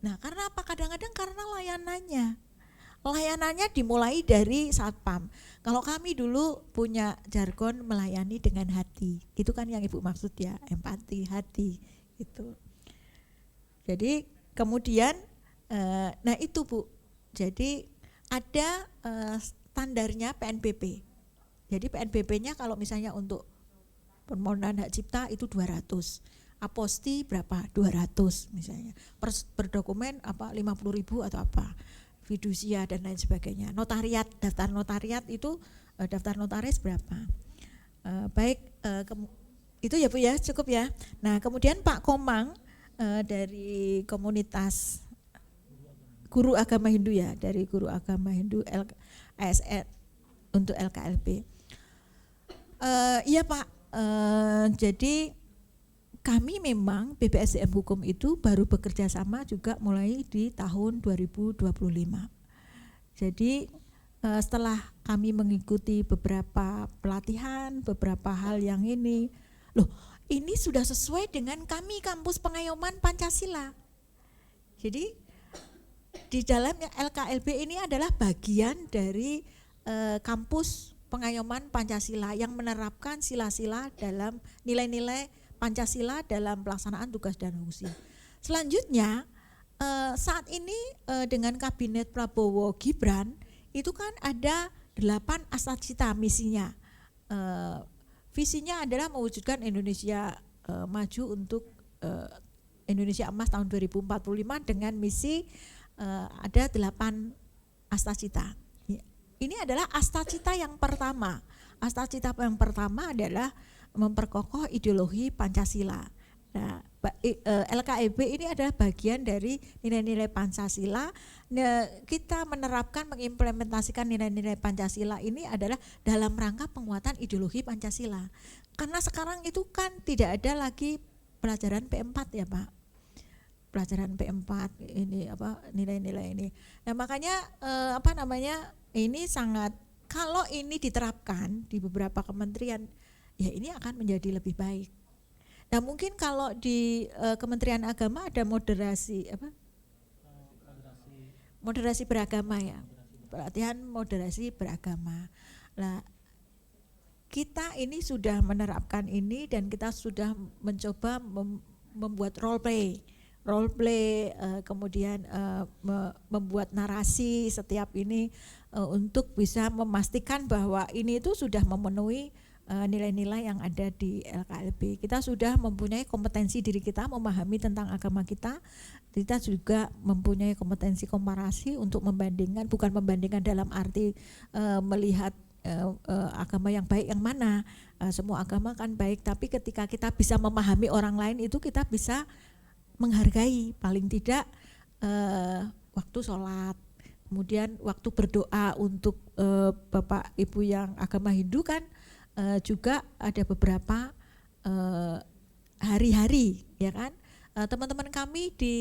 Nah karena apa? Kadang-kadang karena layanannya dimulai dari satpam. Kalau kami dulu punya jargon melayani dengan hati, itu kan yang Ibu maksud ya, empati, hati itu. Jadi kemudian nah itu Bu, jadi ada standarnya PNBP. Jadi PNBP-nya kalau misalnya untuk permohonan hak cipta itu 200, aposti berapa? 200 misalnya. Per dokumen apa 50.000 atau apa. Fidusia dan lain sebagainya. Notariat, daftar notariat itu daftar notaris berapa? Itu ya Bu ya, cukup ya. Nah, kemudian Pak Komang dari komunitas guru agama Hindu ya, dari guru agama Hindu ASN untuk LKLB. Iya Pak, jadi kami memang BPSDM Hukum itu baru bekerja sama juga mulai di tahun 2025. Jadi setelah kami mengikuti beberapa pelatihan, beberapa hal yang ini, loh ini sudah sesuai dengan kami kampus pengayoman Pancasila. Jadi di dalamnya LKLB ini adalah bagian dari kampus pengayoman Pancasila yang menerapkan sila-sila dalam nilai-nilai Pancasila dalam pelaksanaan tugas dan fungsi. Selanjutnya saat ini dengan kabinet Prabowo Gibran itu kan ada 8 astacita misinya. Visinya adalah mewujudkan Indonesia maju untuk Indonesia Emas tahun 2045 dengan misi ada 8 astacita. Ini adalah astacita yang pertama. Astacita yang pertama adalah memperkokoh ideologi Pancasila. Nah, LKEB ini adalah bagian dari nilai-nilai Pancasila. Nah, kita menerapkan mengimplementasikan nilai-nilai Pancasila ini adalah dalam rangka penguatan ideologi Pancasila. Karena sekarang itu kan tidak ada lagi pelajaran P4 ya Pak. Pelajaran P4 ini apa nilai-nilai ini. Nah, makanya ini sangat, kalau ini diterapkan di beberapa kementerian ya ini akan menjadi lebih baik. Nah, mungkin kalau di Kementerian Agama ada moderasi moderasi beragama ya. Pelatihan moderasi beragama. Nah, kita ini sudah menerapkan ini dan kita sudah mencoba membuat role play, kemudian membuat narasi setiap ini untuk bisa memastikan bahwa ini itu sudah memenuhi nilai-nilai yang ada di LKLB. Kita sudah mempunyai kompetensi diri kita memahami tentang agama kita. Kita juga mempunyai kompetensi komparasi untuk membandingkan, bukan membandingkan dalam arti melihat agama yang baik yang mana. Semua agama kan baik, tapi ketika kita bisa memahami orang lain itu kita bisa menghargai paling tidak waktu sholat, kemudian waktu berdoa untuk Bapak Ibu yang agama Hindu kan juga ada beberapa hari-hari ya kan. Teman-teman kami di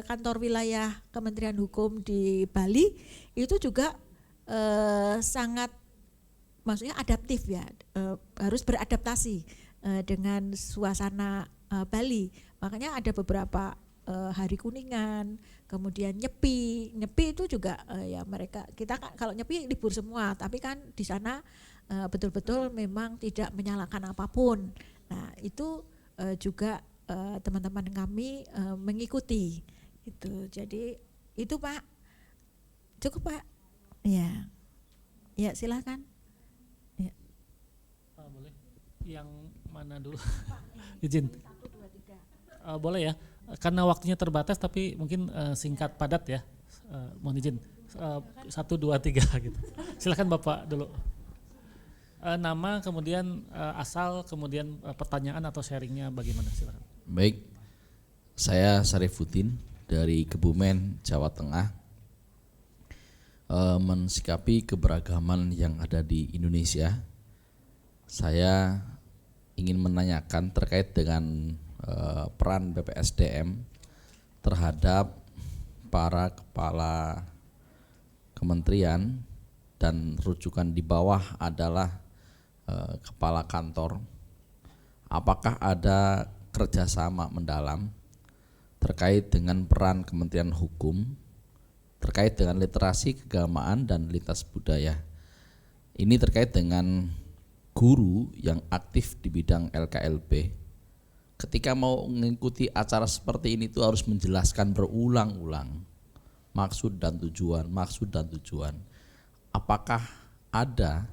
kantor wilayah Kementerian Hukum di Bali itu juga sangat maksudnya adaptif ya, harus beradaptasi dengan suasana Bali. Makanya ada beberapa hari kuningan, kemudian nyepi itu juga ya mereka, kita kan kalau nyepi libur semua, tapi kan di sana betul-betul memang tidak menyalahkan apapun. Nah, itu juga teman-teman kami mengikuti itu. Jadi itu Pak, cukup Pak. Ya silakan. Ya. Boleh. Yang mana dulu? Izin. Boleh ya. Karena waktunya terbatas, tapi mungkin singkat padat ya. Mohon izin. 1, 2, 3 gitu. Silakan Bapak dulu. Nama, kemudian asal, kemudian pertanyaan atau sharingnya bagaimana, silakan. Baik, saya Sarifuddin dari Kebumen, Jawa Tengah. Mensikapi keberagaman yang ada di Indonesia, saya ingin menanyakan terkait dengan peran BPSDM terhadap para kepala kementerian dan rujukan di bawah adalah kepala kantor. Apakah ada kerjasama mendalam terkait dengan peran Kementerian Hukum terkait dengan literasi keagamaan dan lintas budaya? Ini terkait dengan guru yang aktif di bidang LKLB. Ketika mau mengikuti acara seperti ini itu harus menjelaskan berulang-ulang maksud dan tujuan. Apakah ada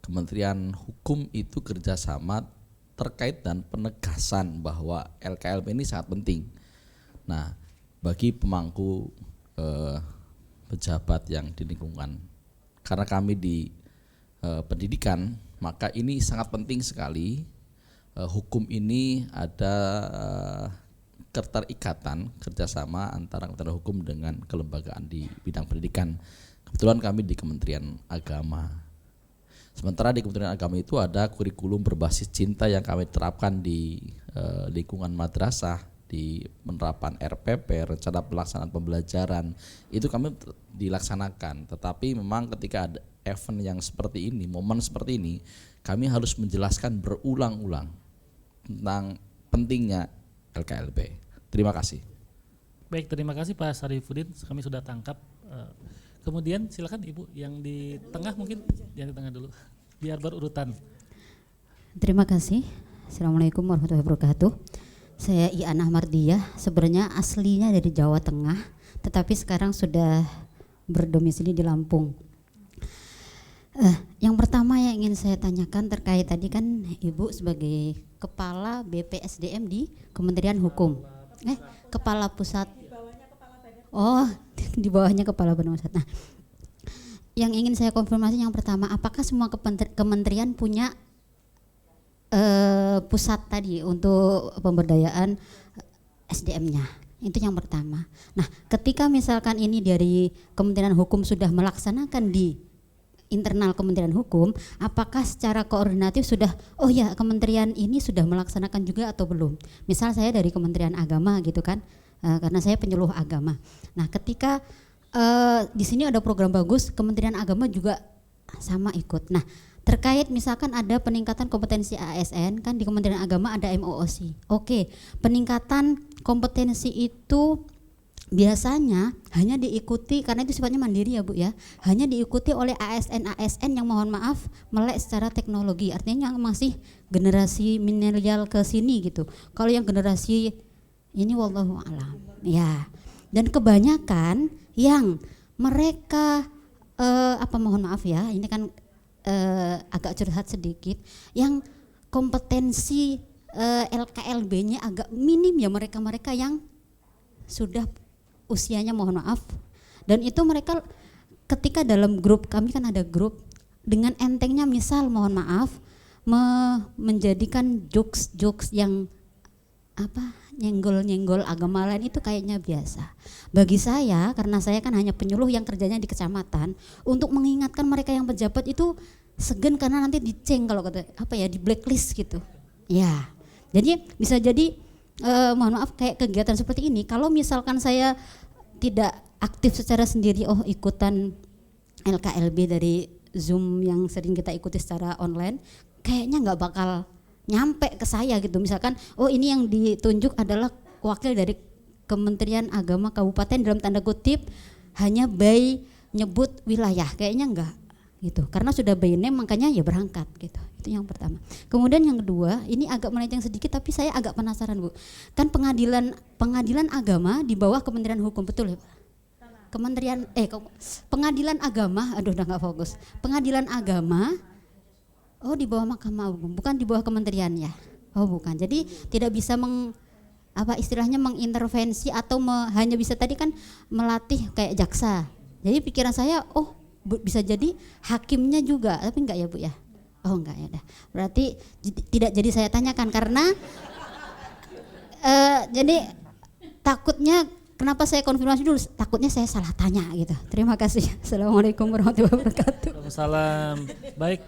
Kementerian Hukum itu kerjasama terkait dan penegasan bahwa LKLB ini sangat penting. Nah, bagi pemangku pejabat yang di lingkungan, karena kami di pendidikan, maka ini sangat penting sekali. Hukum ini ada keterikatan kerjasama antara Kementerian Hukum dengan kelembagaan di bidang pendidikan. Kebetulan kami di Kementerian Agama. Sementara di Kementerian Agama itu ada kurikulum berbasis cinta yang kami terapkan di lingkungan madrasah, di penerapan RPP, rencana pelaksanaan pembelajaran, itu kami dilaksanakan. Tetapi memang ketika ada event yang seperti ini, momen seperti ini, kami harus menjelaskan berulang-ulang tentang pentingnya LKLB. Terima kasih. Baik, terima kasih Pak Syarifudin, kami sudah tangkap. Kemudian silakan Ibu yang di tengah, mungkin yang di tengah dulu, biar berurutan. Terima kasih. Assalamualaikum warahmatullahi wabarakatuh. Saya Iana Mardiyah, sebenarnya aslinya dari Jawa Tengah, tetapi sekarang sudah berdomisili di Lampung. Yang pertama yang ingin saya tanyakan terkait tadi kan Ibu sebagai Kepala BPSDM di Kementerian Hukum, Kepala Pusat. Oh, di bawahnya Kepala Badan Pusat. Nah, yang ingin saya konfirmasi yang pertama, apakah semua kementerian punya pusat tadi untuk pemberdayaan SDM-nya? Itu yang pertama. Nah, ketika misalkan ini dari Kementerian Hukum sudah melaksanakan di internal Kementerian Hukum, apakah secara koordinatif sudah, oh ya kementerian ini sudah melaksanakan juga atau belum? Misal saya dari Kementerian Agama gitu kan, karena saya penyuluh agama. Nah, ketika di sini ada program bagus, Kementerian Agama juga sama ikut. Nah, terkait misalkan ada peningkatan kompetensi ASN, kan di Kementerian Agama ada MOOC. Oke, peningkatan kompetensi itu biasanya hanya diikuti, karena itu sifatnya mandiri ya Bu ya, hanya diikuti oleh ASN yang mohon maaf melek secara teknologi, artinya yang masih generasi milenial ke sini gitu. Kalau yang generasi ini wallahu alam ya, dan kebanyakan yang mereka mohon maaf ya, ini kan agak curhat sedikit, yang kompetensi LKLB-nya agak minim ya, mereka yang sudah usianya mohon maaf, dan itu mereka ketika dalam grup, kami kan ada grup, dengan entengnya misal mohon maaf menjadikan jokes yang nyenggol agama lain, itu kayaknya biasa. Bagi saya, karena saya kan hanya penyuluh yang kerjanya di kecamatan, untuk mengingatkan mereka yang pejabat itu segan, karena nanti diceng kalau kata di blacklist gitu. Ya, jadi bisa jadi mohon maaf kayak kegiatan seperti ini, kalau misalkan saya tidak aktif secara sendiri, ikutan LKLB dari Zoom yang sering kita ikuti secara online, kayaknya nggak bakal nyampe ke saya gitu. Misalkan ini yang ditunjuk adalah wakil dari Kementerian Agama Kabupaten dalam tanda kutip hanya by nyebut wilayah, kayaknya enggak gitu, karena sudah by name makanya ya berangkat gitu. Itu yang pertama. Kemudian yang kedua, ini agak melenceng sedikit tapi saya agak penasaran Bu, kan pengadilan agama di bawah Kementerian Hukum, betul ya Pak? Pengadilan agama, udah nggak fokus. Pengadilan agama di bawah Mahkamah Agung, bukan di bawah kementerian ya? Oh bukan, jadi tidak bisa istilahnya mengintervensi atau hanya bisa tadi kan melatih kayak jaksa. Jadi pikiran saya, bisa jadi hakimnya juga, tapi enggak ya Bu ya? Oh enggak ya dah. Berarti tidak jadi saya tanyakan karena jadi takutnya, kenapa saya konfirmasi dulu, takutnya saya salah tanya gitu. Terima kasih. Assalamualaikum warahmatullahi wabarakatuh. Waalaikumsalam. Baik,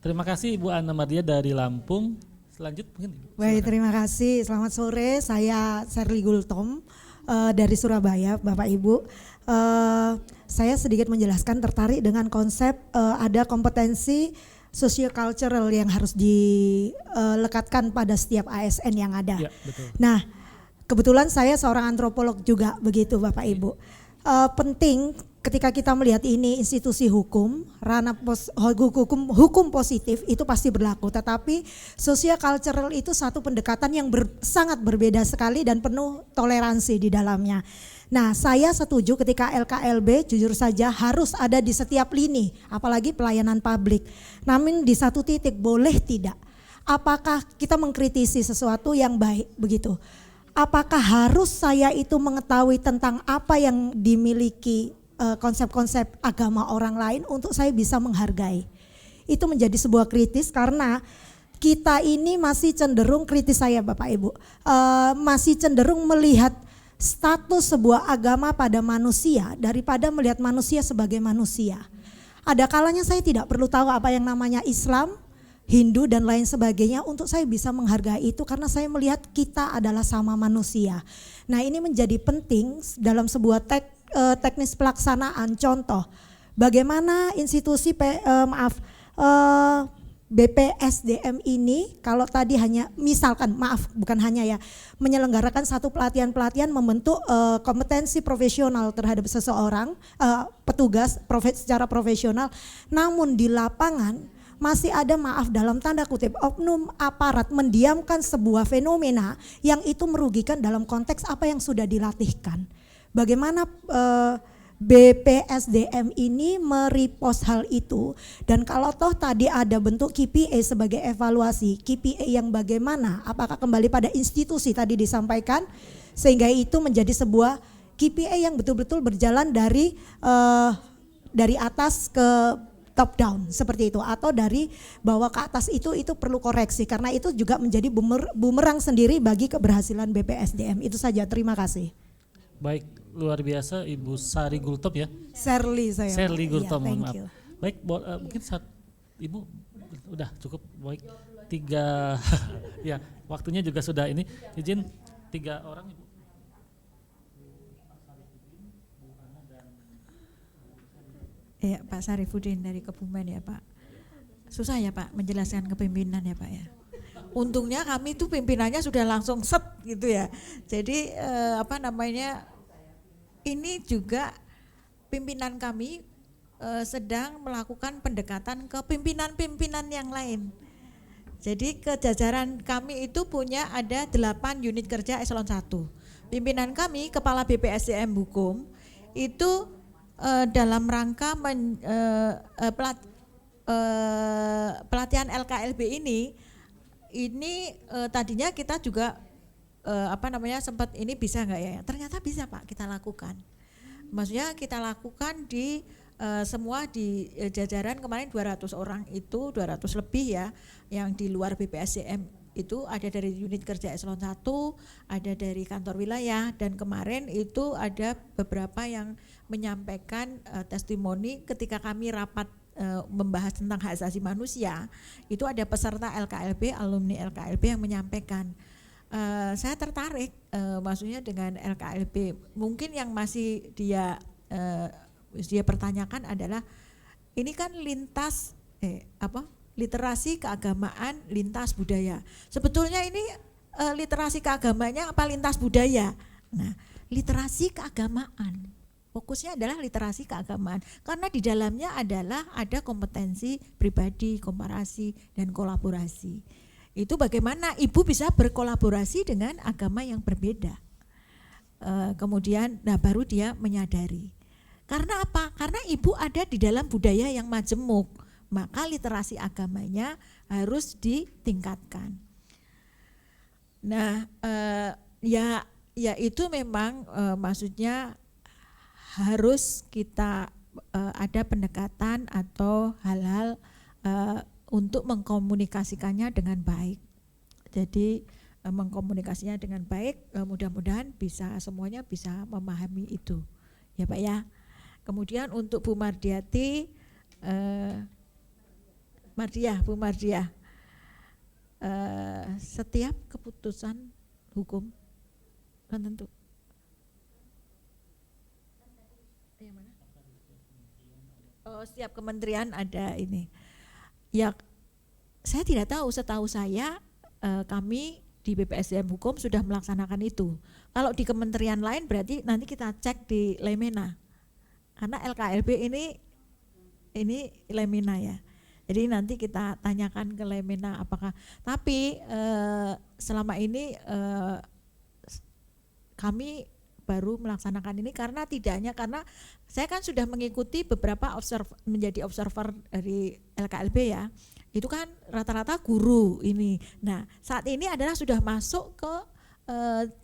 terima kasih Ibu Ana Mardiyah dari Lampung. Selanjutnya mungkin. Baik, terima kasih. Selamat sore, saya Sherly Gultom dari Surabaya, Bapak Ibu. Saya sedikit menjelaskan, tertarik dengan konsep ada kompetensi socio-cultural yang harus dilekatkan pada setiap ASN yang ada. Ya, betul. Nah, kebetulan saya seorang antropolog juga begitu Bapak Ibu. Penting ketika kita melihat ini institusi hukum, ranah hukum positif itu pasti berlaku. Tetapi social cultural itu satu pendekatan yang sangat berbeda sekali dan penuh toleransi di dalamnya. Nah, saya setuju ketika LKLB jujur saja harus ada di setiap lini, apalagi pelayanan publik. Namun di satu titik boleh tidak. Apakah kita mengkritisi sesuatu yang baik begitu? Apakah harus saya itu mengetahui tentang apa yang dimiliki konsep-konsep agama orang lain untuk saya bisa menghargai? Itu menjadi sebuah kritis karena kita ini masih cenderung, kritis saya Bapak Ibu, masih cenderung melihat status sebuah agama pada manusia daripada melihat manusia sebagai manusia. Ada kalanya saya tidak perlu tahu apa yang namanya Islam, Hindu dan lain sebagainya untuk saya bisa menghargai itu karena saya melihat kita adalah sama manusia. Nah, ini menjadi penting dalam sebuah teknis pelaksanaan. Contoh, bagaimana institusi BPSDM ini kalau tadi hanya misalkan bukan hanya ya menyelenggarakan satu pelatihan membentuk kompetensi profesional terhadap seseorang petugas secara profesional, namun di lapangan masih ada dalam tanda kutip oknum aparat mendiamkan sebuah fenomena yang itu merugikan dalam konteks apa yang sudah dilatihkan. Bagaimana BPSDM ini meripos hal itu, dan kalau toh tadi ada bentuk KPI sebagai evaluasi, KPI yang bagaimana, apakah kembali pada institusi tadi disampaikan sehingga itu menjadi sebuah KPI yang betul-betul berjalan dari atas ke top down seperti itu, atau dari bawah ke atas itu perlu koreksi karena itu juga menjadi bumerang sendiri bagi keberhasilan BPSDM. Itu saja, terima kasih. Baik, luar biasa Ibu Sari Gultom ya. Serly Gultom, ya, maaf. Baik, mungkin Ibu udah cukup, baik 3 ya waktunya juga sudah ini, izin 3 orang Ibu. Ya, Pak Sarifudin dari Kebumen ya Pak. Susah ya Pak menjelaskan kepemimpinan ya Pak ya. Untungnya kami tuh pimpinannya sudah langsung set gitu ya. Jadi ini juga pimpinan kami sedang melakukan pendekatan ke pimpinan-pimpinan yang lain. Jadi ke jajaran kami itu punya ada 8 unit kerja eselon 1. Pimpinan kami, Kepala BPSDM Hukum itu dalam rangka pelatihan LKLB ini tadinya kita juga sempat ini bisa enggak ya? Ternyata bisa Pak, kita lakukan. Maksudnya kita lakukan di semua di jajaran kemarin 200 orang itu 200 lebih ya, yang di luar BPSDM itu ada dari unit kerja eselon 1, ada dari kantor wilayah, dan kemarin itu ada beberapa yang menyampaikan testimoni ketika kami rapat membahas tentang hak asasi manusia. Itu ada peserta LKLB, alumni LKLB yang menyampaikan, saya tertarik maksudnya dengan LKLB. Mungkin yang masih dia pertanyakan adalah ini kan lintas literasi keagamaan lintas budaya. Sebetulnya ini literasi keagamanya apa lintas budaya? Nah, literasi keagamaan. Fokusnya adalah literasi keagamaan karena di dalamnya ada kompetensi pribadi, komparasi dan kolaborasi. Itu bagaimana ibu bisa berkolaborasi dengan agama yang berbeda. Kemudian baru dia menyadari. Karena apa? Karena ibu ada di dalam budaya yang majemuk, maka literasi agamanya harus ditingkatkan. Nah, ya itu memang maksudnya harus kita ada pendekatan atau hal-hal untuk mengkomunikasikannya dengan baik. Jadi mengkomunikasinya dengan baik, mudah-mudahan bisa semuanya bisa memahami itu, ya Pak ya. Kemudian untuk Bu Mardiati, Bu Mardiah, setiap keputusan hukum kan tentu. Setiap kementerian ada ini. Ya, saya tidak tahu. Setahu saya kami di BPSDM Hukum sudah melaksanakan itu. Kalau di kementerian lain berarti nanti kita cek di Lemena. karena LKLB ini Lemina ya. Jadi nanti kita tanyakan ke Lemina apakah, tapi selama ini kami baru melaksanakan ini karena tidak hanya karena saya kan sudah mengikuti beberapa menjadi observer dari LKLB ya, itu kan rata-rata guru ini. Nah saat ini adalah sudah masuk ke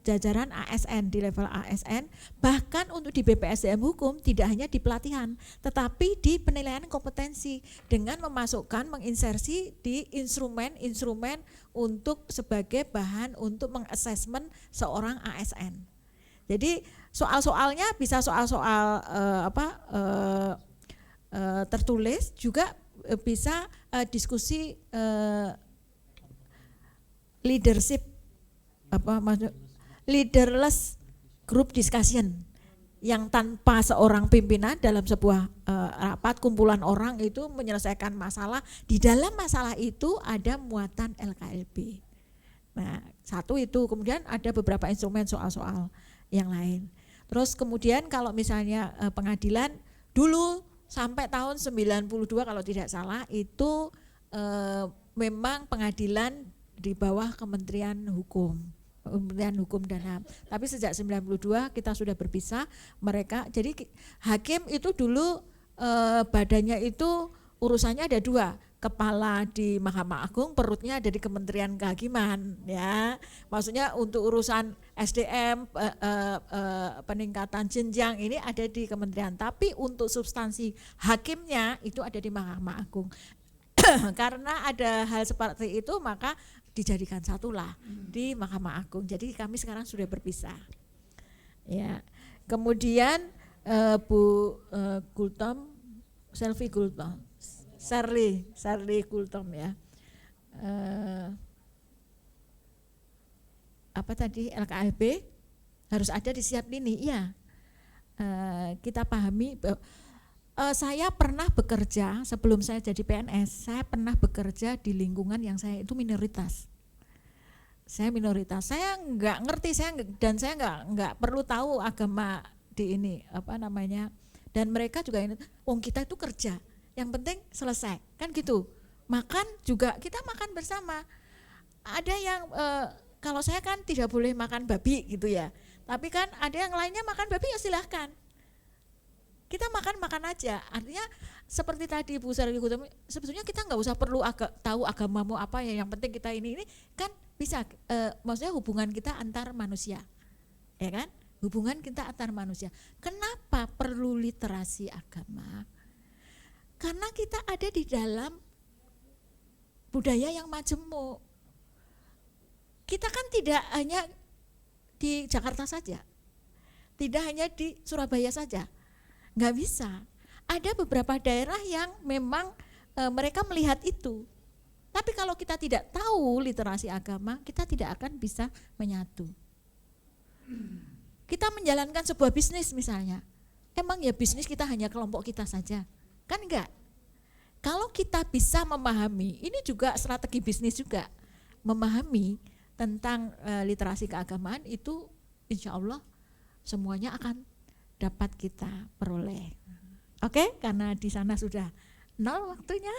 jajaran ASN, di level ASN, bahkan untuk di BPSDM Hukum tidak hanya di pelatihan tetapi di penilaian kompetensi dengan memasukkan, menginsersi di instrumen-instrumen untuk sebagai bahan untuk mengassessment seorang ASN. Jadi soal-soalnya bisa soal-soal tertulis, juga bisa diskusi leadership, leaderless group discussion yang tanpa seorang pimpinan dalam sebuah rapat kumpulan orang itu menyelesaikan masalah. Di dalam masalah itu ada muatan LKLB. Nah, satu itu, kemudian ada beberapa instrumen soal-soal yang lain. Terus kemudian kalau misalnya pengadilan dulu sampai tahun 92 kalau tidak salah itu memang pengadilan di bawah Kementerian Hukum dan HAM. Tapi sejak 92 kita sudah berpisah mereka. Jadi hakim itu dulu badannya itu urusannya ada dua, kepala di Mahkamah Agung, perutnya ada di Kementerian Kehakiman ya. Maksudnya untuk urusan SDM, peningkatan jenjang ini ada di kementerian, tapi untuk substansi hakimnya itu ada di Mahkamah Agung. Karena ada hal seperti itu maka dijadikan satulah di Mahkamah Agung. Jadi kami sekarang sudah berpisah. Ya. Kemudian Bu Gultom, Selvi Gultom, Sarli Gultom ya. Apa tadi, LKLB harus ada di siap lini. Iya. Kita pahami bahwa saya pernah bekerja sebelum saya jadi PNS, saya pernah bekerja di lingkungan yang saya itu minoritas. Saya minoritas, saya nggak ngerti, saya nggak perlu tahu agama di ini apa namanya. Dan mereka juga ini, kita itu kerja, yang penting selesai, kan gitu. Makan juga kita makan bersama. Ada yang kalau saya kan tidak boleh makan babi gitu ya, tapi kan ada yang lainnya makan babi ya silahkan. Kita makan aja, artinya seperti tadi Bu Sarli Gutami, sebetulnya kita nggak usah perlu tahu agamamu apa ya, yang penting kita ini kan bisa, maksudnya hubungan kita antar manusia, ya kan, hubungan kita antar manusia. Kenapa perlu literasi agama? Karena kita ada di dalam budaya yang majemuk. Kita kan tidak hanya di Jakarta saja, tidak hanya di Surabaya saja. Nggak bisa. Ada beberapa daerah yang memang mereka melihat itu. Tapi kalau kita tidak tahu literasi agama, kita tidak akan bisa menyatu. Kita menjalankan sebuah bisnis misalnya, emang ya bisnis kita hanya kelompok kita saja? Kan enggak. Kalau kita bisa memahami, ini juga strategi bisnis juga, memahami tentang literasi keagamaan itu insya Allah semuanya akan dapat kita peroleh. Oke, karena di sana sudah 0 waktunya.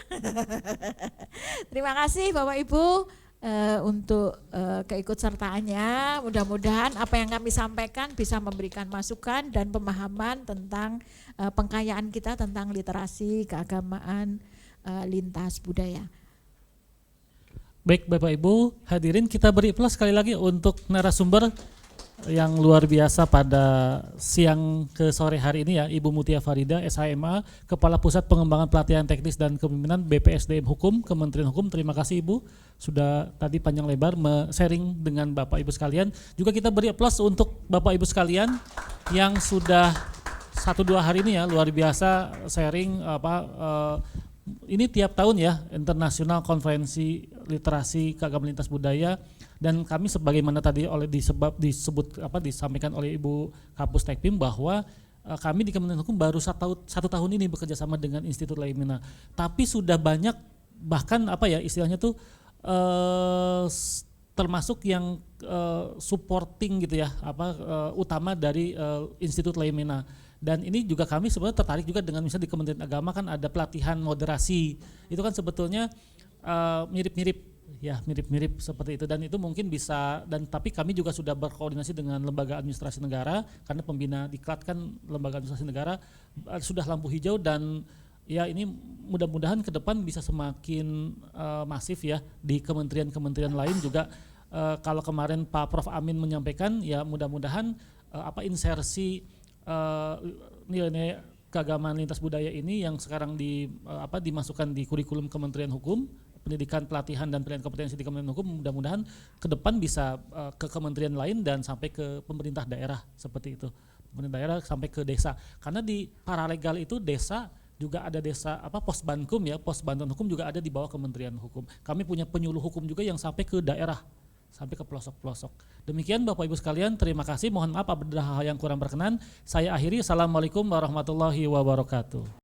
Terima kasih Bapak Ibu untuk keikutsertaannya. Mudah-mudahan apa yang kami sampaikan bisa memberikan masukan dan pemahaman tentang pengkayaan kita tentang literasi keagamaan lintas budaya. Baik Bapak Ibu, hadirin kita beri plus sekali lagi untuk narasumber yang luar biasa pada siang ke sore hari ini ya, Ibu Mutia Farida, SHMA, Kepala Pusat Pengembangan Pelatihan Teknis dan Kepemimpinan BPSDM Hukum, Kementerian Hukum. Terima kasih Ibu sudah tadi panjang lebar sharing dengan Bapak Ibu sekalian. Juga kita beri plus untuk Bapak Ibu sekalian yang sudah 1-2 hari ini ya luar biasa sharing ini tiap tahun ya, Internasional Konferensi Literasi Keagamaan Lintas Budaya. Dan kami sebagaimana tadi disampaikan oleh Ibu Kapus Tekpim bahwa kami di Kementerian Hukum baru satu tahun ini bekerja sama dengan Institut Lemina. Tapi sudah banyak bahkan istilahnya tuh termasuk yang supporting gitu ya, utama dari Institut Lemina. Dan ini juga kami sebenarnya tertarik juga dengan misalnya di Kementerian Agama kan ada pelatihan moderasi. Itu kan sebetulnya mirip-mirip seperti itu, dan itu mungkin bisa, dan tapi kami juga sudah berkoordinasi dengan lembaga administrasi negara karena pembina diklat kan lembaga administrasi negara sudah lampu hijau, dan ya ini mudah-mudahan ke depan bisa semakin masif ya di kementerian-kementerian lain juga. Kalau kemarin Pak Prof Amin menyampaikan ya mudah-mudahan insersi nilai-nilai keagamaan lintas budaya ini yang sekarang dimasukkan di kurikulum Kementerian Hukum, pendidikan, pelatihan dan pilihan kompetensi di Kementerian Hukum, mudah-mudahan ke depan bisa ke kementerian lain dan sampai ke pemerintah daerah seperti itu. Pemerintah daerah sampai ke desa. Karena di paralegal itu desa juga ada desa Posbankum ya, Pos Bantuan Hukum juga ada di bawah Kementerian Hukum. Kami punya penyuluh hukum juga yang sampai ke daerah, sampai ke pelosok-pelosok. Demikian Bapak Ibu sekalian, terima kasih. Mohon maaf apabila hal yang kurang berkenan. Saya akhiri. Assalamualaikum warahmatullahi wabarakatuh.